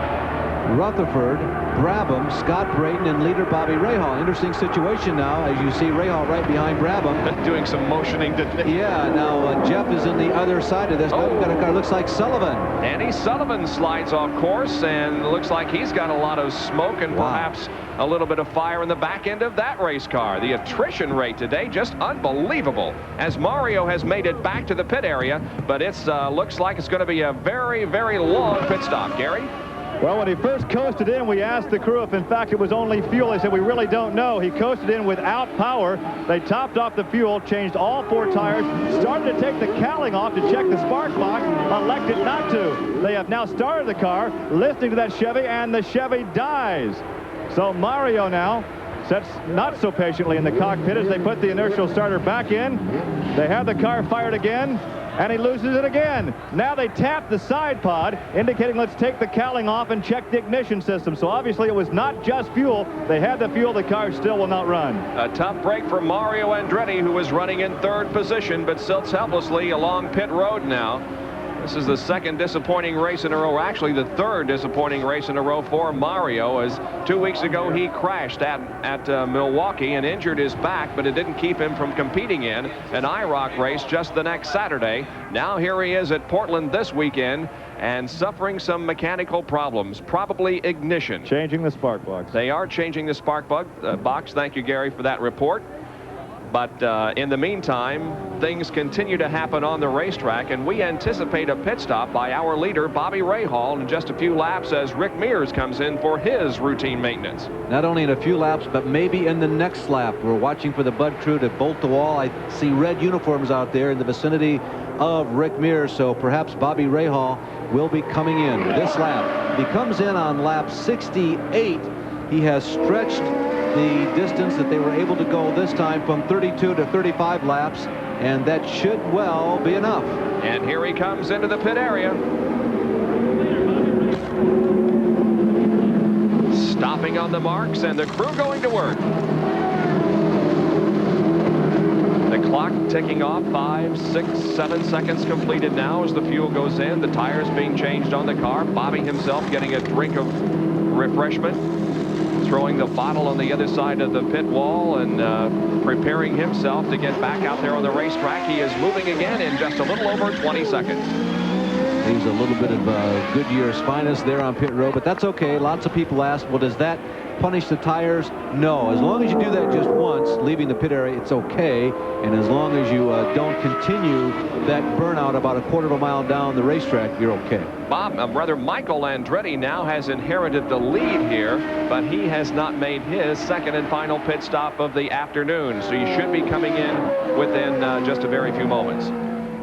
Rutherford, Brabham, Scott Brayton, and leader Bobby Rahal. Interesting situation now, as you see Rahal right behind Brabham. Doing some motioning, didn't he? Yeah, now Jeff is in the other side of this. Now we've got a car, looks like Sullivan. Danny Sullivan slides off course, and looks like he's got a lot of smoke and perhaps a little bit of fire in the back end of that race car. The attrition rate today, just unbelievable, as Mario has made it back to the pit area, but it's looks like it's going to be a very, very long pit stop. Gary? Well, when he first coasted in, we asked the crew if, in fact, it was only fuel. They said, we really don't know. He coasted in without power. They topped off the fuel, changed all 4 tires, started to take the cowling off to check the spark box, elected not to. They have now started the car, listening to that Chevy, and the Chevy dies. So Mario now sits not so patiently in the cockpit as they put the inertial starter back in. They have the car fired again, and he loses it again. Now they tap the side pod, indicating let's take the cowling off and check the ignition system. So obviously it was not just fuel. They had the fuel. The car still will not run. A tough break for Mario Andretti, who was running in third position, but silts helplessly along pit road now. This is the second disappointing race in a row, actually the third disappointing race in a row for Mario, as 2 weeks ago he crashed at Milwaukee and injured his back, but it didn't keep him from competing in an IROC race just the next Saturday. Now here he is at Portland this weekend and suffering some mechanical problems, probably ignition. Changing the spark box. They are changing the spark box. Thank you, Gary, for that report. But in the meantime, things continue to happen on the racetrack, and we anticipate a pit stop by our leader, Bobby Rahal, in just a few laps as Rick Mears comes in for his routine maintenance. Not only in a few laps, but maybe in the next lap. We're watching for the Bud crew to bolt the wall. I see red uniforms out there in the vicinity of Rick Mears, so perhaps Bobby Rahal will be coming in this lap. He comes in on lap 68. He has stretched the distance that they were able to go this time from 32 to 35 laps, and that should well be enough. And here he comes into the pit area. Stopping on the marks, and the crew going to work. The clock ticking off, 5, 6, 7 seconds completed now as the fuel goes in. The tires being changed on the car. Bobby himself getting a drink of refreshment, throwing the bottle on the other side of the pit wall and preparing himself to get back out there on the racetrack. He is moving again in just a little over 20 seconds. Leaves a little bit of Goodyear's finest there on pit road, but that's okay. Lots of people ask, well, does that punish the tires? No. As long as you do that just once, leaving the pit area, it's okay. And as long as you don't continue that burnout about a quarter of a mile down the racetrack, you're okay. Michael Andretti now has inherited the lead here, but he has not made his second and final pit stop of the afternoon. So he should be coming in within just a very few moments.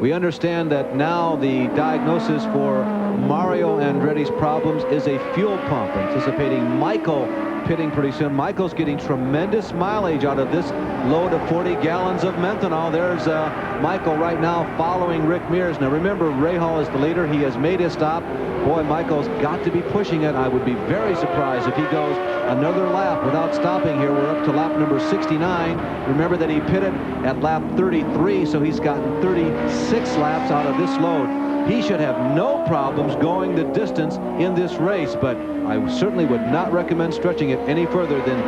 We understand that now the diagnosis for Mario Andretti's problems is a fuel pump, anticipating Michael pitting pretty soon. Michael's getting tremendous mileage out of this load of 40 gallons of methanol. There's Michael right now following Rick Mears. Now remember, Rahal is the leader. He has made his stop. Boy, Michael's got to be pushing it. I would be very surprised if he goes another lap without stopping here. We're up to lap number 69. Remember that he pitted at lap 33, so he's gotten 36 laps out of this load. He should have no problems going the distance in this race, but I certainly would not recommend stretching it any further than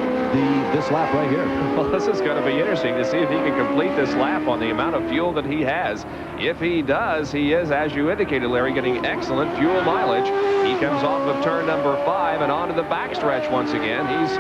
this lap right here. Well, this is going to be interesting to see if he can complete this lap on the amount of fuel that he has. If he does, he is, as you indicated, Larry, getting excellent fuel mileage. He comes off of turn number 5 and onto the backstretch once again. He's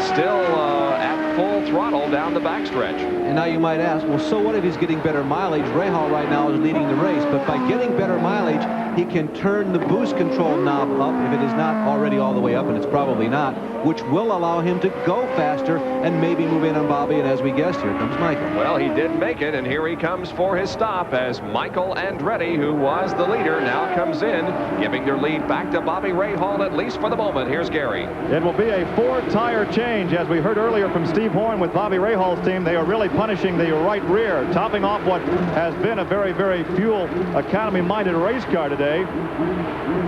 still at full throttle down the backstretch. And now you might ask, well, so what if he's getting better mileage? Rahal right now is leading the race, but by getting better mileage, he can turn the boost control knob up if it is not already all the way up, and it's probably not, which will allow him to go faster and maybe move in on Bobby. And as we guessed, here comes Michael. Well, he did make it, and here he comes for his stop as Michael Andretti, who was the leader, now comes in, giving their lead back to Bobby Rahal, at least for the moment. Here's Gary. It will be a 4-tire change. As we heard earlier from Steve Horn with Bobby Rahal's team, they are really punishing the right rear, topping off what has been a very, very fuel economy-minded race car today.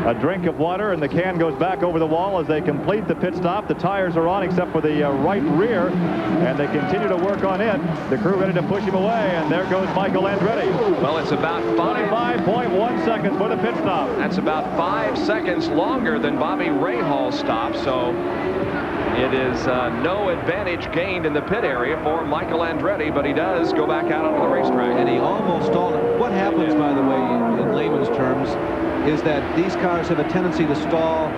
A drink of water, and the can goes back over the wall as they complete the pit stop. The tires are on except for the right rear, and they continue to work on it. The crew ready to push him away, and there goes Michael Andretti. Well, it's about 5.1 seconds for the pit stop. That's about 5 seconds longer than Bobby Rahal's stop, so it is no advantage gained in the pit area for Michael Andretti, but he does go back out onto the racetrack. And he almost stalled it. What happens, by the way, in layman's terms, is that these cars have a tendency to stall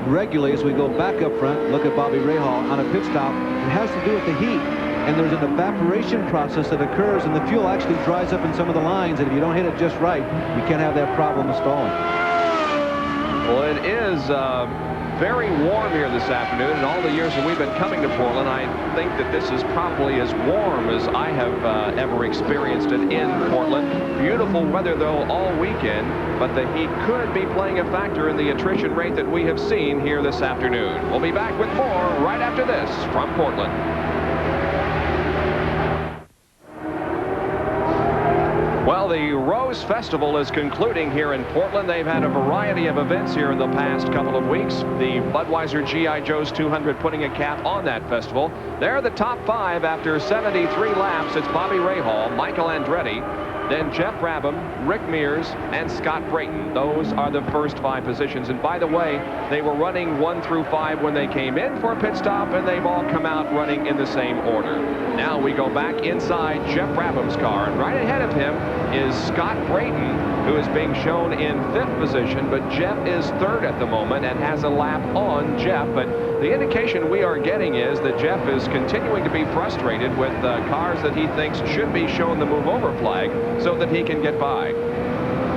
regularly. As we go back up front, look at Bobby Rahal on a pit stop. It has to do with the heat, and there's an evaporation process that occurs, and the fuel actually dries up in some of the lines, and if you don't hit it just right, you can't have that problem of stalling. Well, it is very warm here this afternoon. In all the years that we've been coming to Portland, I think that this is probably as warm as I have ever experienced it in Portland. Beautiful weather, though, all weekend, but the heat could be playing a factor in the attrition rate that we have seen here this afternoon. We'll be back with more right after this from Portland. Well, the Rose Festival is concluding here in Portland. They've had a variety of events here in the past couple of weeks. The Budweiser GI Joe's 200 putting a cap on that festival. They're the top 5 after 73 laps. It's Bobby Rahal, Michael Andretti, then Jeff Brabham, Rick Mears, and Scott Brayton. Those are the first 5 positions. And by the way, they were running 1 through 5 when they came in for a pit stop, and they've all come out running in the same order. Now we go back inside Jeff Brabham's car, and right ahead of him is Scott Brayton, who is being shown in 5th position, but Jeff is 3rd at the moment and has a lap on Jeff. But the indication we are getting is that Jeff is continuing to be frustrated with cars that he thinks should be shown the move over flag so that he can get by.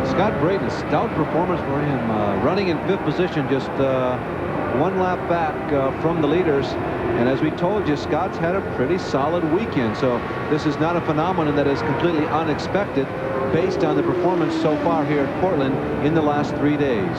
Scott Brayton, stout performance for him, running in 5th position, just 1 lap back from the leaders. And as we told you, Scott's had a pretty solid weekend, so this is not a phenomenon that is completely unexpected based on the performance so far here at Portland in the last 3 days.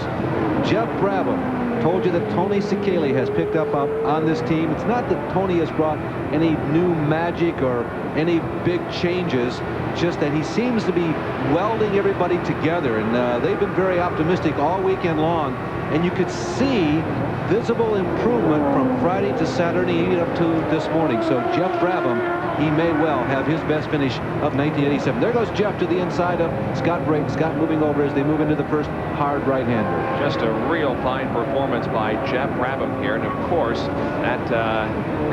Jeff Brabham, told you that Tony Sekeli has picked up on this team. It's not that Tony has brought any new magic or any big changes, just that he seems to be welding everybody together, and they've been very optimistic all weekend long, and you could see visible improvement from Friday to Saturday, even up to this morning. So Jeff Brabham, he may well have his best finish of 1987. There goes Jeff to the inside of Scott Brayton. Scott moving over as they move into the first hard right-hander. Just a real fine performance by Jeff Brabham here, and of course that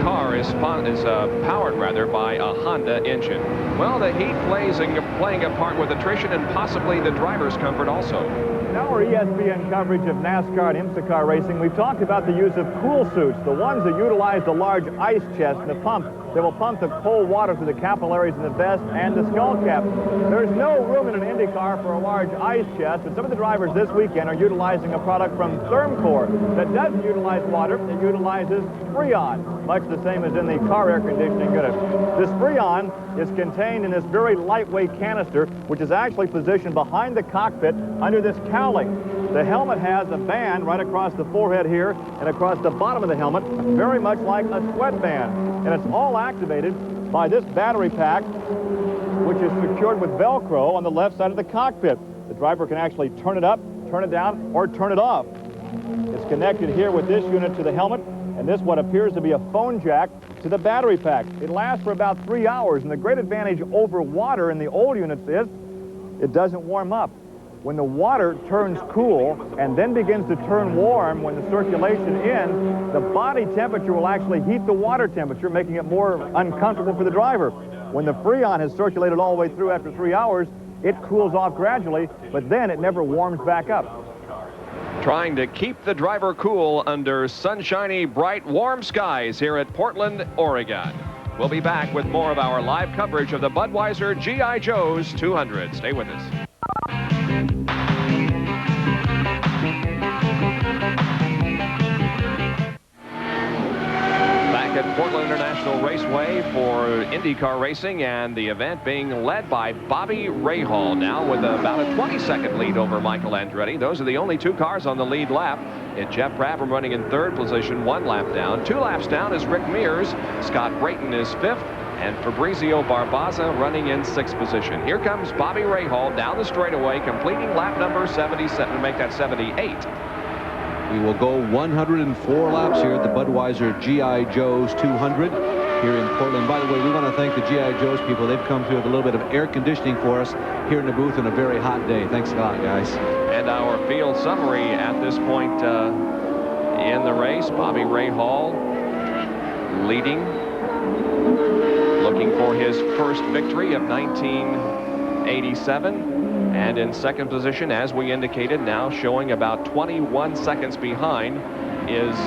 car is powered rather by a Honda engine. Well, the heat playing a part with attrition and possibly the driver's comfort also. In our ESPN coverage of NASCAR and IMSA car racing, we've talked about the use of cool suits, the ones that utilize the large ice chest and the pump that will pump the cold water through the capillaries in the vest and the skull cap. There's no room in an IndyCar for a large ice chest, but some of the drivers this weekend are utilizing a product from Thermcore that doesn't utilize water, it utilizes Freon, much the same as in the car air conditioning unit. This Freon is contained in this very lightweight canister, which is actually positioned behind the cockpit under this cowling. The helmet has a band right across the forehead here and across the bottom of the helmet, very much like a sweatband. And it's all activated by this battery pack, which is secured with Velcro on the left side of the cockpit. The driver can actually turn it up, turn it down, or turn it off. It's connected here with this unit to the helmet, and this what appears to be a phone jack to the battery pack. It lasts for about 3 hours, and the great advantage over water in the old units is it doesn't warm up. When the water turns cool and then begins to turn warm when the circulation ends, the body temperature will actually heat the water temperature, making it more uncomfortable for the driver. When the Freon has circulated all the way through after 3 hours, it cools off gradually, but then it never warms back up. Trying to keep the driver cool under sunshiny, bright, warm skies here at Portland, Oregon. We'll be back with more of our live coverage of the Budweiser GI Joe's 200. Stay with us. At Portland International Raceway for IndyCar racing, and the event being led by Bobby Rahal now with about a 20-second lead over Michael Andretti. Those are the only 2 cars on the lead lap. And Jeff Brabham running in 3rd position, 1 lap down. 2 laps down is Rick Mears. Scott Brayton is 5th, and Fabrizio Barbaza running in 6th position. Here comes Bobby Rahal down the straightaway, completing lap number 77 to make that 78. We will go 104 laps here at the Budweiser GI Joe's 200 here in Portland. By the way, we want to thank the GI Joe's people. They've come through with a little bit of air conditioning for us here in the booth on a very hot day. Thanks a lot, guys. And our field summary at this point in the race. Bobby Rahal leading, looking for his first victory of 1987. And in 2nd position, as we indicated, now showing about 21 seconds behind is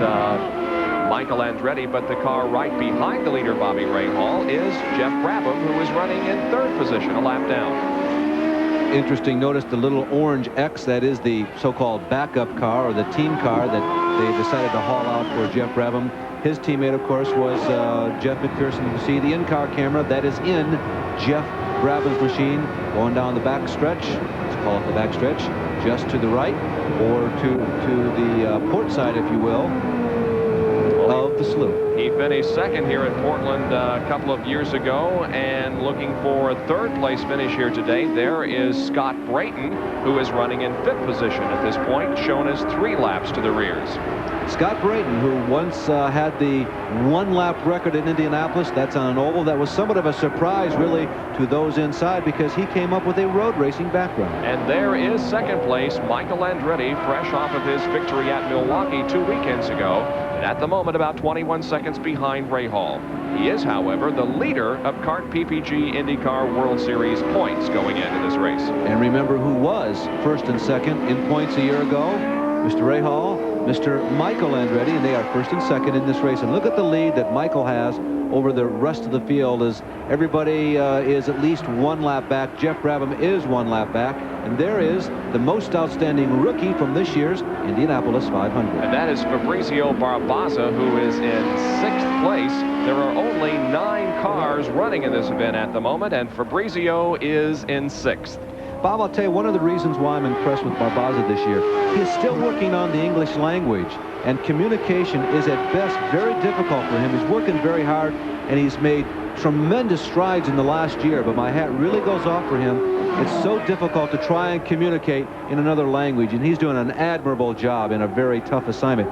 Michael Andretti, but the car right behind the leader, Bobby Rahal, is Jeff Brabham, who is running in 3rd position, a lap down. interesting. Notice the little orange X, that is the so-called backup car or the team car that they decided to haul out for Jeff Brabham. His teammate, of course, was Jeff McPherson. You can see the in-car camera that is in Jeff Brabham's machine going down the back stretch. Let's call it the back stretch, just to the right or to the port side, if you will, of the slough. He finished second here at Portland a couple of years ago, and looking for a third place finish here today. There is Scott Brayton, who is running in fifth position at this point, shown as 3 laps to the rears. Scott Brayton, who once had the 1-lap record in Indianapolis, that's on an oval. That was somewhat of a surprise, really, to those inside because he came up with a road racing background. And there is second place, Michael Andretti, fresh off of his victory at Milwaukee 2 weekends ago. And at the moment, about 21 seconds behind Ray Hall. He is, however, the leader of CART PPG IndyCar World Series points going into this race. And remember who was first and second in points a year ago? Mr. Ray Hall, Mr. Michael Andretti, and they are first and second in this race. And look at the lead that Michael has over the rest of the field as everybody is at least 1 lap back. Jeff Brabham is 1 lap back. And there is the most outstanding rookie from this year's Indianapolis 500. And that is Fabrizio Barbaza, who is in 6th place. There are only 9 cars running in this event at the moment, and Fabrizio is in 6th. Bob, I'll tell you one of the reasons why I'm impressed with Barbaza this year. He is still working on the English language, and communication is at best very difficult for him. He's working very hard, and he's made tremendous strides in the last year, but my hat really goes off for him. It's so difficult to try and communicate in another language, and he's doing an admirable job in a very tough assignment.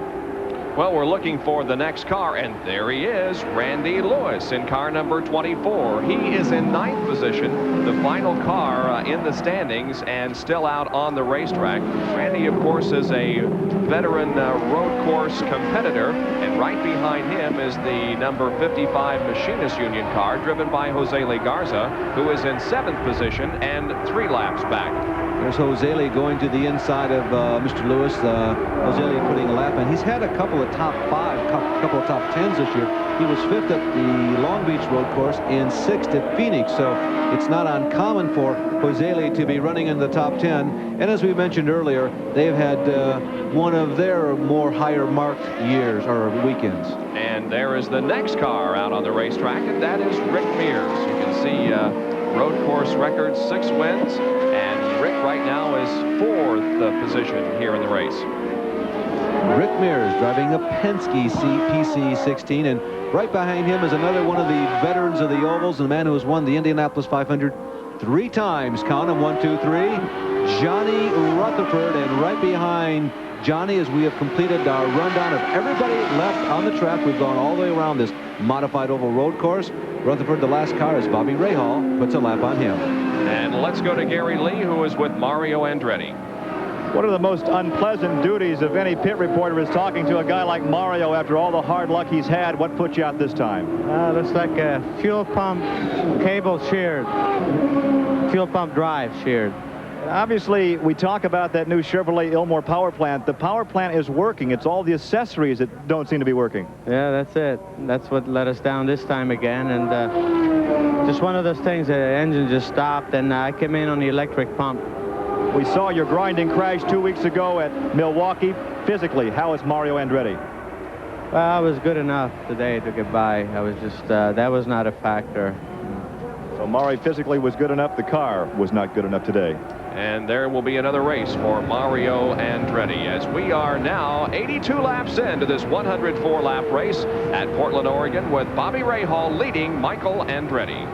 Well, we're looking for the next car, and there he is, Randy Lewis in car number 24. He is in 9th position, the final car in the standings and still out on the racetrack. Randy, of course, is a veteran road course competitor, and right behind him is the number 55 Machinist Union car driven by Jose Lee Garza, who is in 7th position and 3 laps back. There's Jose Lee going to the inside of Mr. Lewis. Jose Lee putting a lap in. He's had a couple of top 5, couple of top 10s this year. He was 5th at the Long Beach Road Course and 6th at Phoenix. So it's not uncommon for Jose Lee to be running in the top 10. And as we mentioned earlier, they've had one of their more higher marked years or weekends. And there is the next car out on the racetrack, and that is Rick Mears. You can see road course record, 6 wins, and Rick right now is 4th position here in the race. Rick Mears driving a Penske PC16, and right behind him is another one of the veterans of the ovals, and the man who has won the Indianapolis 500 3 times. Count them, 1, 2, 3. Johnny Rutherford, and right behind Johnny, as we have completed our rundown of everybody left on the track. We've gone all the way around this modified oval road course. Rutherford, the last car, is Bobby Rahal, puts a lap on him. And let's go to Gary Lee, who is with Mario Andretti. One of the most unpleasant duties of any pit reporter is talking to a guy like Mario after all the hard luck he's had. What put you out this time? Looks like a fuel pump cable sheared. Fuel pump drive sheared. Obviously, we talk about that new Chevrolet Ilmore power plant. The power plant is working. It's all the accessories that don't seem to be working. Yeah, that's it. That's what let us down this time again. And just one of those things, the engine just stopped, and I came in on the electric pump. We saw your grinding crash 2 weeks ago at Milwaukee. Physically, how is Mario Andretti? Well, I was good enough today to get by. I was just, that was not a factor. So Mario physically was good enough. The car was not good enough today. And there will be another race for Mario Andretti as we are now 82 laps into this 104-lap race at Portland, Oregon, with Bobby Rahal leading Michael Andretti.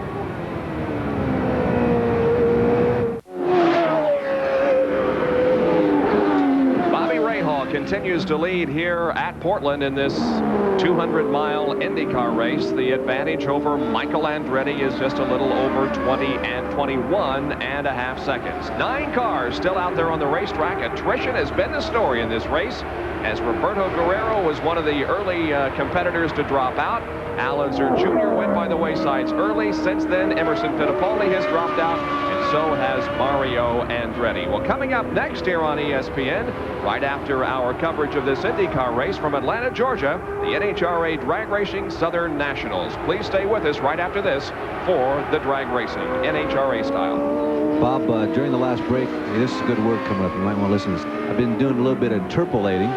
Continues to lead here at Portland in this 200-mile IndyCar race. The advantage over Michael Andretti is just a little over 20 and 21.5 seconds. 9 cars still out there on the racetrack. Attrition has been the story in this race, as Roberto Guerrero was one of the early competitors to drop out. Alonso Jr. went by the waysides early. Since then, Emerson Fittipaldi has dropped out, and so has Mario Andretti. Well, coming up next here on ESPN, right after our coverage of this IndyCar race from Atlanta, Georgia, the NHRA Drag Racing Southern Nationals. Please stay with us right after this for the drag racing, NHRA style. Bob, during the last break, this is a good word coming up. You might want to listen to this. I've been doing a little bit of interpolating,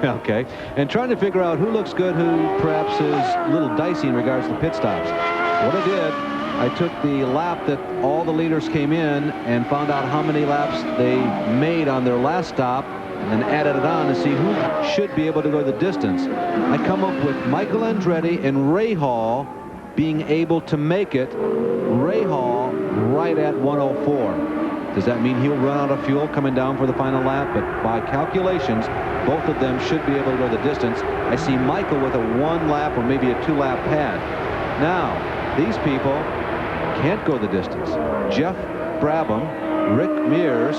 okay, and trying to figure out who looks good, who perhaps is a little dicey in regards to pit stops. What I did, I took the lap that all the leaders came in and found out how many laps they made on their last stop, and then added it on to see who should be able to go the distance. I come up with Michael Andretti and Ray Hall being able to make it. Ray Hall right at 104. Does that mean he'll run out of fuel coming down for the final lap? But by calculations, both of them should be able to go the distance. I see Michael with a 1 lap or maybe a 2 lap pad. Now, these people can't go the distance. Jeff Brabham, Rick Mears,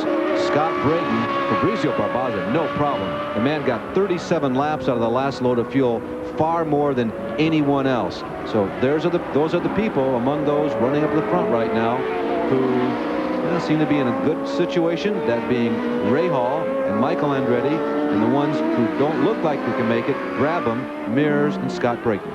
Scott Brayton, Fabrizio Barbaza, no problem. The man got 37 laps out of the last load of fuel, far more than anyone else. So those are the people among those running up the front right now who seem to be in a good situation, that being Ray Hall and Michael Andretti, and the ones who don't look like they can make it, Brabham, Mears, and Scott Brayton.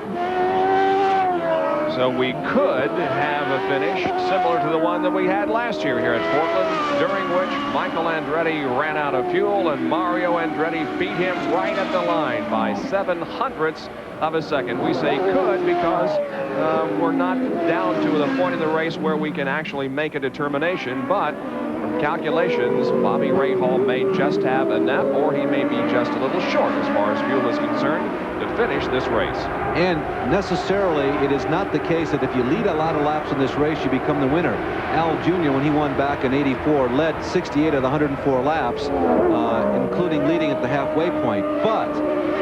So we could have a finish similar to the one that we had last year here at Portland, during which Michael Andretti ran out of fuel and Mario Andretti beat him right at the line by 0.07 of a second. We say could because we're not down to the point in the race where we can actually make a determination, but from calculations, Bobby Rahal may just have enough, or he may be just a little short as far as fuel is concerned, to finish this race. And necessarily, it is not the case that if you lead a lot of laps in this race, you become the winner. Al Jr., when he won back in '84, led 68 of the 104 laps, including leading at the halfway point. But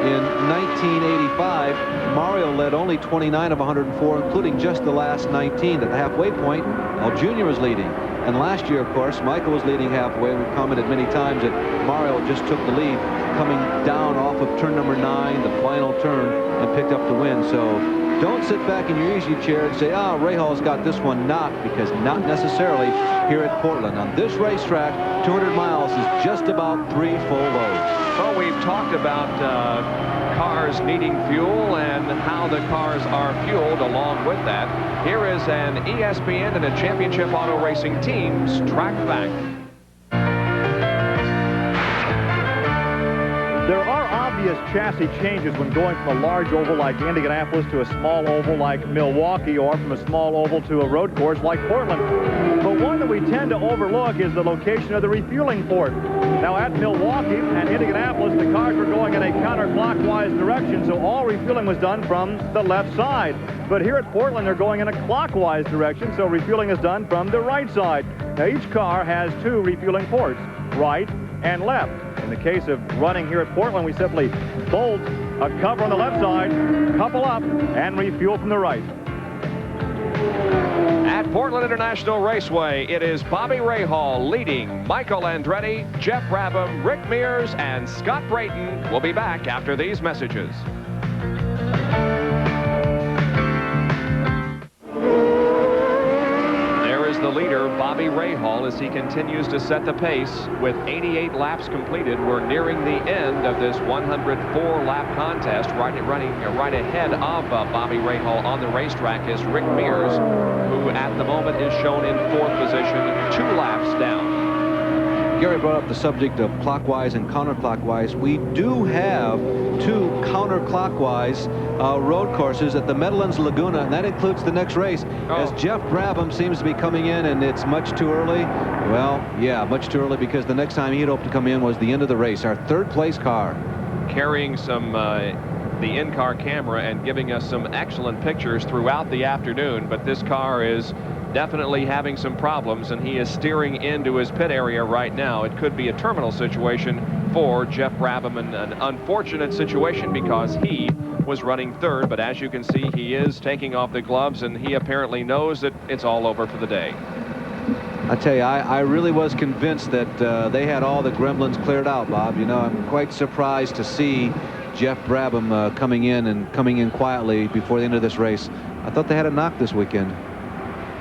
in 1985, Mario led only 29 of 104, including just the last 19. At the halfway point, Al Jr. was leading. And last year, of course, Michael was leading halfway. We've commented many times that Mario just took the lead, coming down off of turn number 9, the final turn, and picked up the win. So don't sit back in your easy chair and say, Rahal's got this one. Not, because not necessarily here at Portland. On this racetrack, 200 miles is just about 3 full loads. Well, we've talked about cars needing fuel and how the cars are fueled along with that. Here is an ESPN and a Championship Auto Racing Team's track fact. There are obvious chassis changes when going from a large oval like Indianapolis to a small oval like Milwaukee, or from a small oval to a road course like Portland. But one that we tend to overlook is the location of the refueling port. Now at Milwaukee and Indianapolis, the cars were going in a counterclockwise direction, so all refueling was done from the left side. But here at Portland, they're going in a clockwise direction, so refueling is done from the right side. Now each car has 2 refueling ports, right and left. In the case of running here at Portland, we simply bolt a cover on the left side, couple up, and refuel from the right. At Portland International Raceway, it is Bobby Rahal leading Michael Andretti, Jeff Brabham, Rick Mears, and Scott Brayton. We'll be back after these messages. The leader, Bobby Rahal, as he continues to set the pace with 88 laps completed. We're nearing the end of this 104-lap contest. Running right ahead of Bobby Rahal on the racetrack is Rick Mears, who at the moment is shown in 4th position, 2 laps down. Gary brought up the subject of clockwise and counterclockwise. We do have 2 counterclockwise road courses at the Meadowlands Laguna, and that includes the next race. As Jeff Brabham seems to be coming in, and it's much too early. Well, yeah, much too early, because the next time he'd hoped to come in was the end of the race, our 3rd place car. Carrying some the in-car camera and giving us some excellent pictures throughout the afternoon, but this car is definitely having some problems, and he is steering into his pit area right now. It could be a terminal situation for Jeff Brabham, and an unfortunate situation because he was running 3rd, but as you can see, he is taking off the gloves, and he apparently knows that it's all over for the day. I tell you, I really was convinced that they had all the gremlins cleared out, Bob. You know, I'm quite surprised to see Jeff Brabham coming in quietly before the end of this race. I thought they had it knocked this weekend.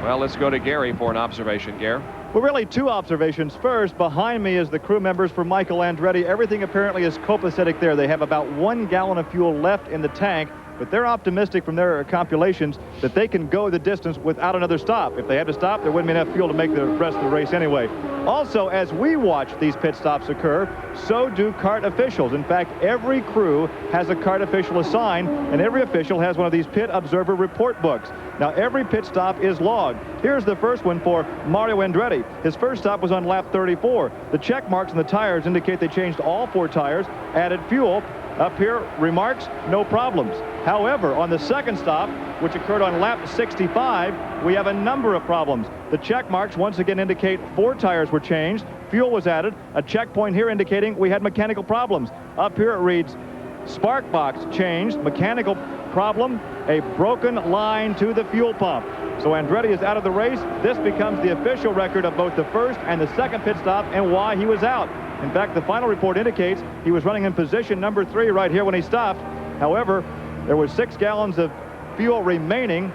Well, let's go to Gary for an observation. Gary? Well, really 2 observations. First, behind me is the crew members for Michael Andretti. Everything apparently is copacetic there. They have about 1 gallon of fuel left in the tank. but they're optimistic from their compulations that they can go the distance without another stop. If they had to stop, there wouldn't be enough fuel to make the rest of the race anyway. Also, as we watch these pit stops occur, so do kart officials. In fact, every crew has a kart official assigned, and every official has one of these pit observer report books. Now, every pit stop is logged. Here's the first one for Mario Andretti. His first stop was on lap 34. The check marks on the tires indicate they changed all 4 tires, added fuel. Up here, remarks, no problems. However, on the second stop, which occurred on lap 65, we have a number of problems. The check marks once again indicate 4 tires were changed, fuel was added, a checkpoint here indicating we had mechanical problems. Up here it reads, spark box changed, mechanical problem, a broken line to the fuel pump. So Andretti is out of the race. This becomes the official record of both the first and the second pit stop and why he was out. In fact, the final report indicates he was running in position number 3 right here when he stopped. However, there was 6 gallons of fuel remaining.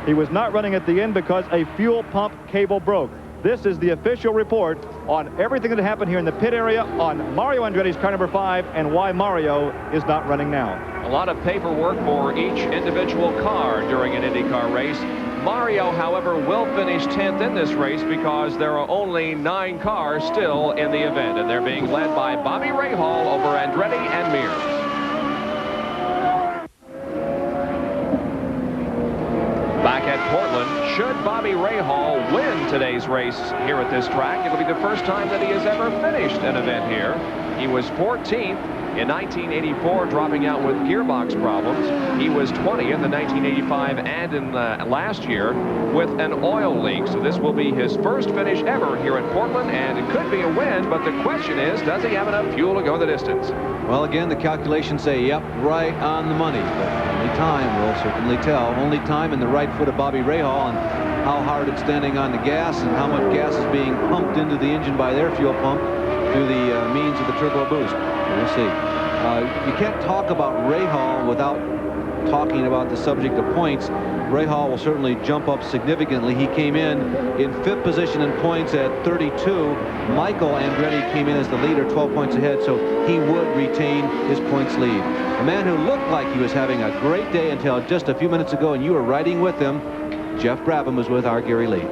He was not running at the end because a fuel pump cable broke. This is the official report on everything that happened here in the pit area on Mario Andretti's car number 5 and why Mario is not running now. A lot of paperwork for each individual car during an IndyCar race. Mario, however, will finish 10th in this race because there are only 9 cars still in the event, and they're being led by Bobby Rahal over Andretti and Mears. Back at Portland, should Bobby Rahal win today's race here at this track, it'll be the first time that he has ever finished an event here. He was 14th in 1984, dropping out with gearbox problems. He was 20th in 1985 and in last year with an oil leak. So this will be his first finish ever here at Portland, and it could be a win, but the question is, does he have enough fuel to go the distance? Well, again, the calculations say, yep, right on the money. But only time will certainly tell. Only time and the right foot of Bobby Rahal and how hard it's standing on the gas and how much gas is being pumped into the engine by their fuel pump through the means of the turbo boost. We'll see. You can't talk about Rahal without talking about the subject of points. Rahal will certainly jump up significantly. He came in 5th position in points at 32. Michael Andretti came in as the leader, 12 points ahead, so he would retain his points lead. A man who looked like he was having a great day until just a few minutes ago, and you were riding with him. Jeff Brabham was with our Gary Lee.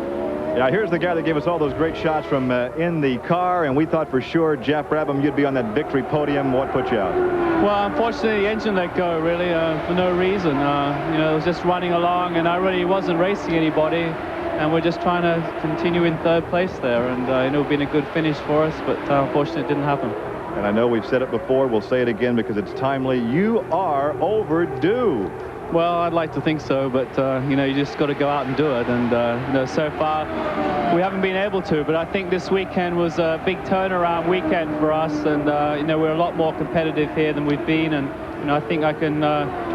Yeah, here's the guy that gave us all those great shots from in the car, and we thought for sure, Jeff Brabham, you'd be on that victory podium. What put you out? Well, unfortunately, the engine let go, really, for no reason. You know, it was just running along, and I really wasn't racing anybody, and we're just trying to continue in 3rd place there, and you know, it would been a good finish for us, but unfortunately, it didn't happen. And I know we've said it before, we'll say it again because it's timely. You are overdue. Well, I'd like to think so, but you know, you just got to go out and do it. And you know, so far we haven't been able to. But I think this weekend was a big turnaround weekend for us, and you know, we're a lot more competitive here than we've been. And you know, I think I can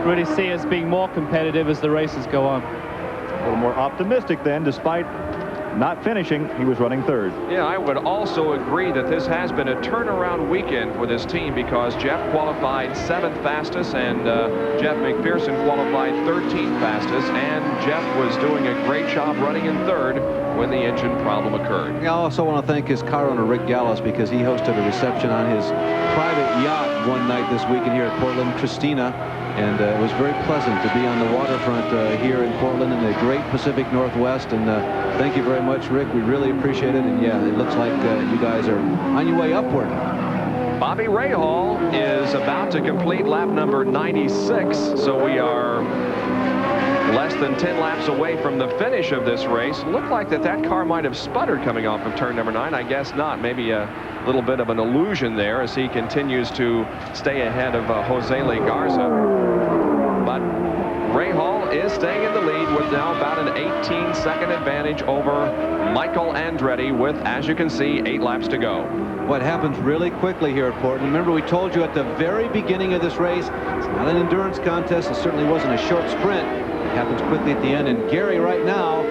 really see us being more competitive as the races go on. A little more optimistic then, despite not finishing. He was running 3rd. Yeah, I would also agree that this has been a turnaround weekend for this team because Jeff qualified 7th fastest and Jeff McPherson qualified 13th fastest, and Jeff was doing a great job running in 3rd when the engine problem occurred. I also want to thank his car owner, Rick Gallis, because he hosted a reception on his private yacht one night this weekend here at Portland, Christina. And it was very pleasant to be on the waterfront here in Portland in the great Pacific Northwest. And thank you very much, Rick. We really appreciate it. And yeah, it looks like you guys are on your way upward. Bobby Rahal is about to complete lap number 96. So we are less than 10 laps away from the finish of this race. Looked like that car might have sputtered coming off of turn number 9. I guess not. Maybe a little bit of an illusion there as he continues to stay ahead of Jose Lee Garza. But Rahal is staying in the lead with now about an 18-second advantage over Michael Andretti with, as you can see, 8 laps to go. What happens really quickly here at Portland. Remember, we told you at the very beginning of this race, it's not an endurance contest. It certainly wasn't a short sprint. It happens quickly at the end. And Gary, right now,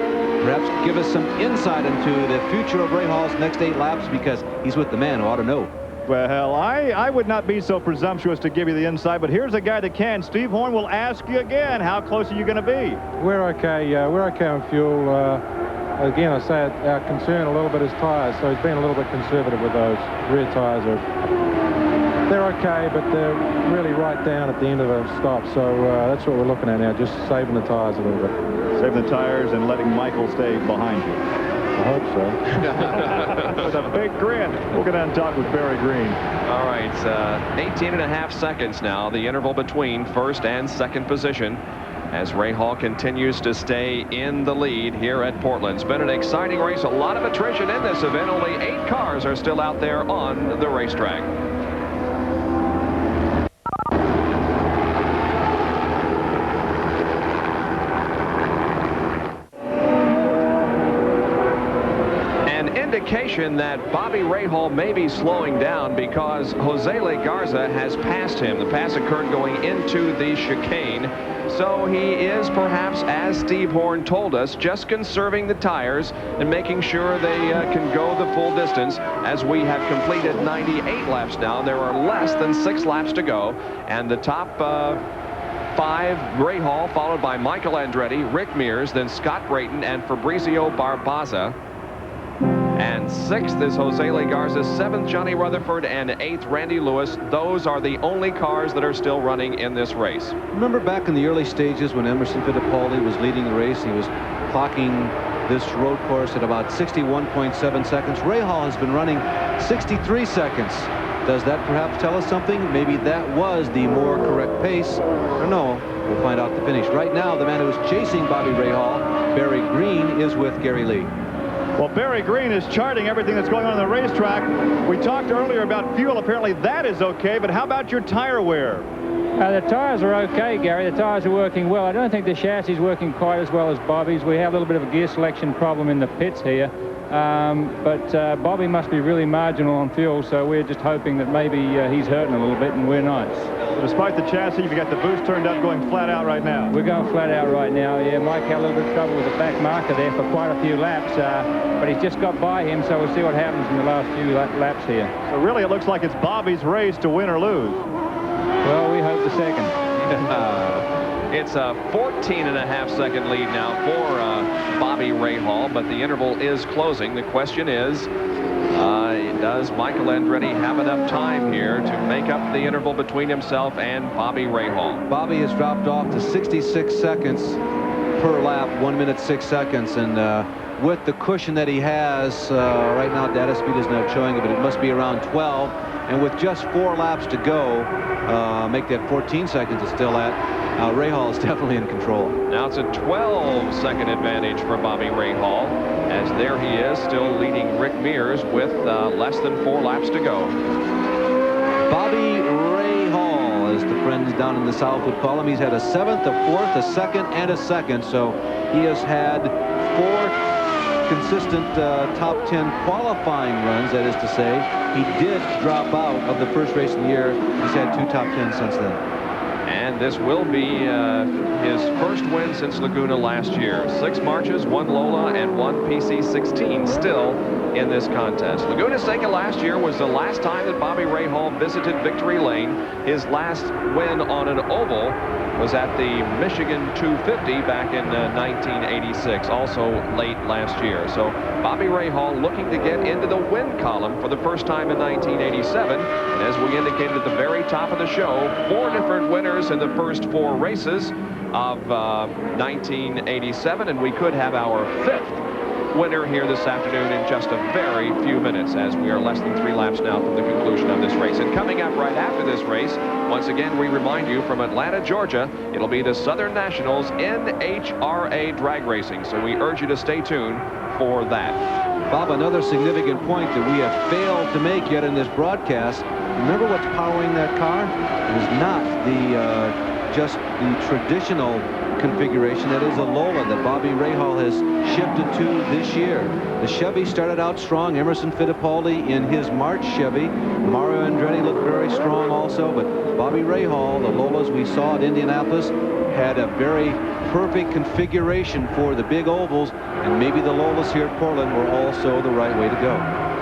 perhaps give us some insight into the future of Rahal's next 8 laps, because he's with the man who ought to know. Well, I would not be so presumptuous to give you the insight, but here's a guy that can. Steve Horn will ask you again, how close are you going to be? We're okay. We're okay on fuel. Again, I say our concern a little bit is tires, so he's been a little bit conservative with those. Rear tires are they're okay, but they're really right down at the end of the stop. So that's what we're looking at now, just saving the tires a little bit. Saving the tires and letting Michael stay behind you. I hope so. With a big grin. We'll get on top with Barry Green. All right, 18.5 seconds now, the interval between first and second position, as Ray Hall continues to stay in the lead here at Portland. It's been an exciting race, a lot of attrition in this event. Only 8 cars are still out there on the racetrack. Indication that Bobby Rahal may be slowing down because Jose Legarza has passed him. The pass occurred going into the chicane. So he is perhaps, as Steve Horn told us, just conserving the tires and making sure they can go the full distance. As we have completed 98 laps now, there are less than 6 laps to go. And the top 5, Ray Hall, followed by Michael Andretti, Rick Mears, then Scott Brayton and Fabrizio Barbaza. And 6th is Jose Legarza, 7th Johnny Rutherford, and 8th Randy Lewis. Those are the only cars that are still running in this race. Remember back in the early stages when Emerson Fittipaldi was leading the race, he was clocking this road course at about 61.7 seconds. Ray Hall has been running 63 seconds. Does that perhaps tell us something? Maybe that was the more correct pace. Or no, we'll find out at the finish. Right now, the man who is chasing Bobby Ray Hall, Barry Green, is with Gary Lee. Well, Barry Green is charting everything that's going on the racetrack. We talked earlier about fuel. Apparently that is okay, but how about your tire wear? The tires are okay, Gary. The tires are working well. I don't think the chassis is working quite as well as Bobby's. We have a little bit of a gear selection problem in the pits here. But Bobby must be really marginal on fuel, so we're just hoping that maybe he's hurting a little bit and we're not. So despite the chassis, you've got the boost turned up, going flat out right now. We're going flat out right now, yeah. Mike had a little bit of trouble with the back marker there for quite a few laps, but he's just got by him, so we'll see what happens in the last few laps here. So really it looks like it's Bobby's race to win or lose. Well, we hope the second. It's a 14.5-second lead now for Bobby Rahal, but the interval is closing. The question is, does Michael Andretti have enough time here to make up the interval between himself and Bobby Rahal? Bobby has dropped off to 66 seconds per lap, 1 minute 6 seconds, and with the cushion that he has right now, data speed is not showing it, but it must be around 12, and with just 4 laps to go, make that 14 seconds it's still at. Rahal is definitely in control. Now it's a 12-second advantage for Bobby Rahal, as there he is, still leading Rick Mears with less than 4 laps to go. Bobby Rahal, as the friends down in the South would call him, he's had a 7th, a 4th, a 2nd, and a 2nd, so he has had 4 consistent top 10 qualifying runs. That is to say, he did drop out of the first race of the year. He's had 2 top 10s since then. And this will be his first win since Laguna last year. 6 marches, 1 Lola, and 1 PC16 still in this contest. Laguna Seca last year was the last time that Bobby Rahal visited Victory Lane. His last win on an oval was at the Michigan 250 back in 1986, also late last year. So Bobby Rahal looking to get into the win column for the first time in 1987. And as we indicated at the very top of the show, 4 different winners in the first 4 races of 1987, and we could have our 5th winner here this afternoon in just a very few minutes, as we are less than 3 laps now from the conclusion of this race. And coming up right after this race, once again, we remind you from Atlanta, Georgia, it'll be the Southern Nationals NHRA drag racing. So we urge you to stay tuned for that. Bob, another significant point that we have failed to make yet in this broadcast. Remember what's powering that car? It is not the just the traditional configuration that is a Lola that Bobby Rahal has shifted to this year. The Chevy started out strong. Emerson Fittipaldi in his March Chevy. Mario Andretti looked very strong also, but Bobby Rahal, the Lolas we saw at Indianapolis, had a very perfect configuration for the big ovals, and maybe the Lolas here at Portland were also the right way to go.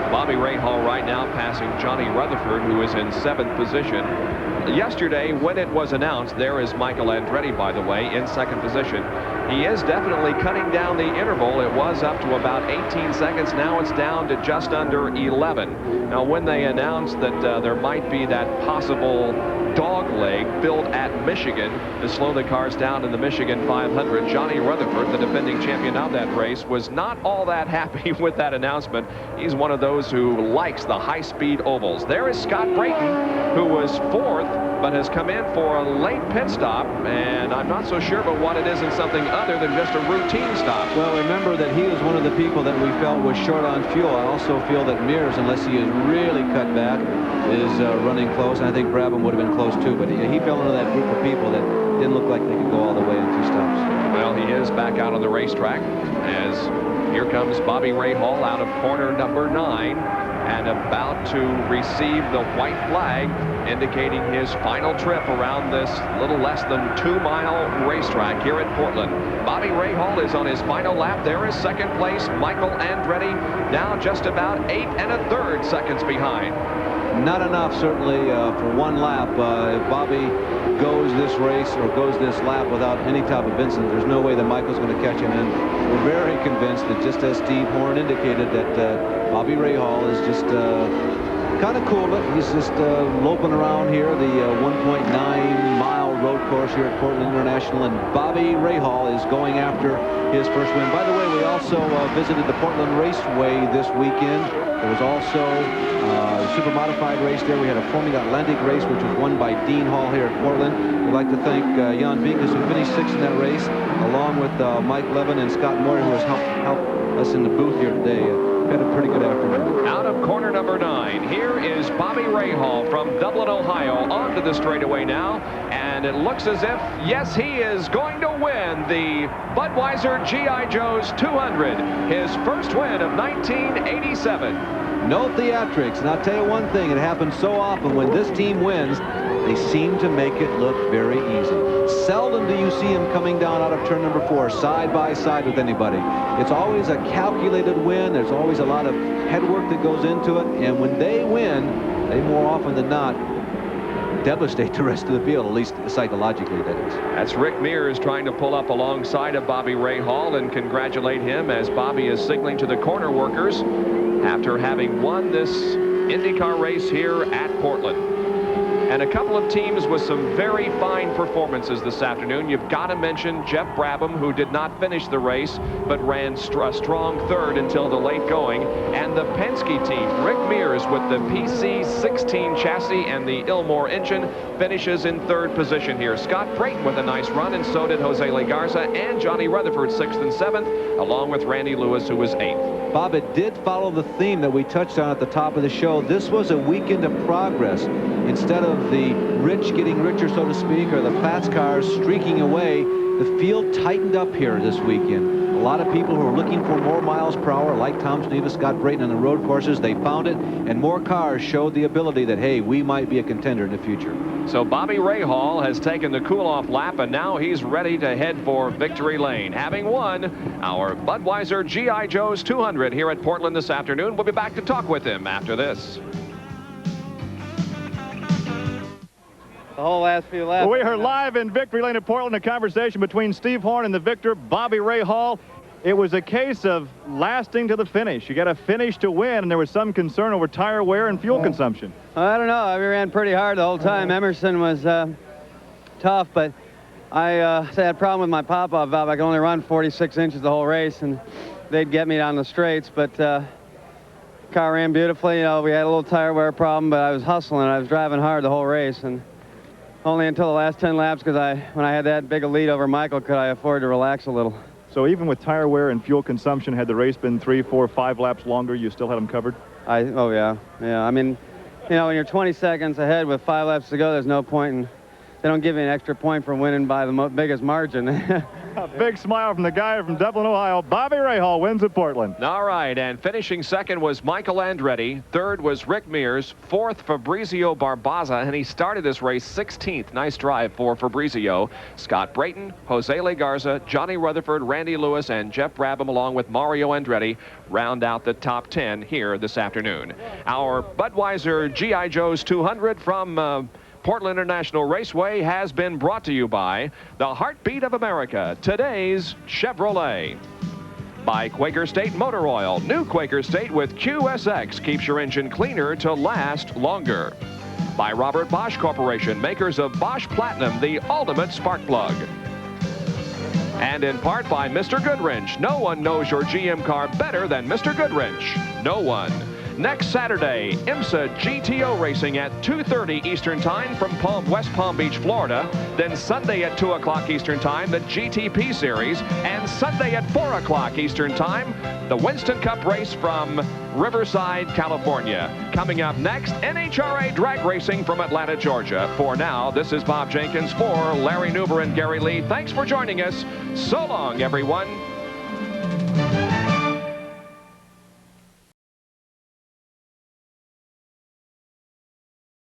Bobby Rahal right now passing Johnny Rutherford, who is in 7th position. Yesterday, when it was announced, there is Michael Andretti, by the way, in 2nd position. He is definitely cutting down the interval. It was up to about 18 seconds. Now it's down to just under 11. Now, when they announced that there might be that possible dog leg built at Michigan to slow the cars down in the Michigan 500, Johnny Rutherford, the defending champion of that race, was not all that happy with that announcement. He's one of those who likes the high-speed ovals. There is Scott Brayton, who was 4th, but has come in for a late pit stop, and I'm not so sure about what it is in something other than just a routine stop. Well, remember that he was one of the people that we felt was short on fuel. I also feel that Mears, unless he is really cut back, is running close, and I think Brabham would have been close too, but he fell into that group of people that didn't look like they could go all the way in 2 stops. Well, he is back out on the racetrack as here comes Bobby Rahal out of corner number 9 and about to receive the white flag indicating his final trip around this little less than 2-mile racetrack here at Portland. Bobby Rahal is on his final lap. There is second place Michael Andretti, now just about 8 1/3 seconds behind. Not enough, certainly, for 1 lap. If Bobby goes this race or goes this lap without any type of incident, there's no way that Michael's going to catch him. And we're very convinced that, just as Steve Horn indicated, that Bobby Rahal is just kind of cool. He's just loping around here, the 1.9-mile road course here at Portland International, and Bobby Rahal is going after his first win. By the way, we also visited the Portland Raceway this weekend. There was also a super modified race there. We had a Formula Atlantic race, which was won by Dean Hall here at Portland. We'd like to thank Jan Vinkus, who finished 6th in that race, along with Mike Levin and Scott Moyer, who has helped us in the booth here today. Had a pretty good afternoon. Out of corner number 9, here is Bobby Rahal from Dublin, Ohio, onto the straightaway now, and it looks as if, yes, he is going to win the Budweiser G.I. Joe's 200, his first win of 1987. No theatrics, and I'll tell you one thing, it happens so often when this team wins, they seem to make it look very easy. Seldom do you see him coming down out of turn number 4 side by side with anybody. It's always a calculated win. There's always a lot of head work that goes into it, and when they win, they more often than not devastate the rest of the field, at least psychologically, that is. That's Rick Mears trying to pull up alongside of Bobby Rahal and congratulate him as Bobby is signaling to the corner workers after having won this IndyCar race here at Portland. And a couple of teams with some very fine performances this afternoon. You've got to mention Jeff Brabham, who did not finish the race, but ran a strong 3rd until the late going. And the Penske team, Rick Mears with the PC-16 chassis and the Ilmor engine, finishes in 3rd position here. Scott Brayton with a nice run, and so did Jose Legarza and Johnny Rutherford 6th and 7th, along with Randy Lewis, who was 8th. Bob, it did follow the theme that we touched on at the top of the show. This was a weekend of progress. Instead of the rich getting richer, so to speak, or the fast cars streaking away, the field tightened up here this weekend. A lot of people who are looking for more miles per hour, like Tom Sneva, Scott Brayton on the road courses, they found it, and more cars showed the ability that, hey, we might be a contender in the future. So Bobby Rahal has taken the cool-off lap, and now he's ready to head for victory lane, having won our Budweiser G.I. Joe's 200 here at Portland this afternoon. We'll be back to talk with him after this. The whole last few laps. Well, we are live in victory lane at Portland, a conversation between Steve Horn and the victor, Bobby Rahal. It was a case of lasting to the finish. You got to finish to win, and there was some concern over tire wear and fuel consumption. I don't know. We ran pretty hard the whole time. Emerson was tough, but I had a problem with my pop-off valve. I could only run 46 inches the whole race, and they'd get me down the straights, but car ran beautifully. You know, we had a little tire wear problem, but I was hustling. I was driving hard the whole race, and only until the last 10 laps, because when I had that big a lead over Michael, could I afford to relax a little. So even with tire wear and fuel consumption, had the race been 3, 4, 5 laps longer, you still had them covered? Oh, yeah. Yeah, I mean, you know, when you're 20 seconds ahead with 5 laps to go, there's no point in... They don't give you an extra point for winning by the biggest margin. A big smile from the guy from Dublin, Ohio. Bobby Rahal wins at Portland. All right, and finishing second was Michael Andretti. 3rd was Rick Mears. 4th, Fabrizio Barbaza, and he started this race 16th. Nice drive for Fabrizio. Scott Brayton, Jose Legarza, Johnny Rutherford, Randy Lewis, and Jeff Brabham, along with Mario Andretti, round out the top 10 here this afternoon. Our Budweiser G.I. Joe's 200 from Portland International Raceway has been brought to you by the heartbeat of America, today's Chevrolet. By Quaker State Motor Oil. New Quaker State with QSX keeps your engine cleaner to last longer. By Robert Bosch Corporation, makers of Bosch Platinum, the ultimate spark plug. And in part by Mr. Goodwrench. No one knows your GM car better than Mr. Goodwrench. No one. Next Saturday, IMSA GTO racing at 2:30 Eastern Time from West Palm Beach, Florida. Then Sunday at 2 o'clock Eastern Time, the GTP Series. And Sunday at 4 o'clock Eastern Time, the Winston Cup race from Riverside, California. Coming up next, NHRA drag racing from Atlanta, Georgia. For now, this is Bob Jenkins for Larry Nuber and Gary Lee. Thanks for joining us. So long, everyone.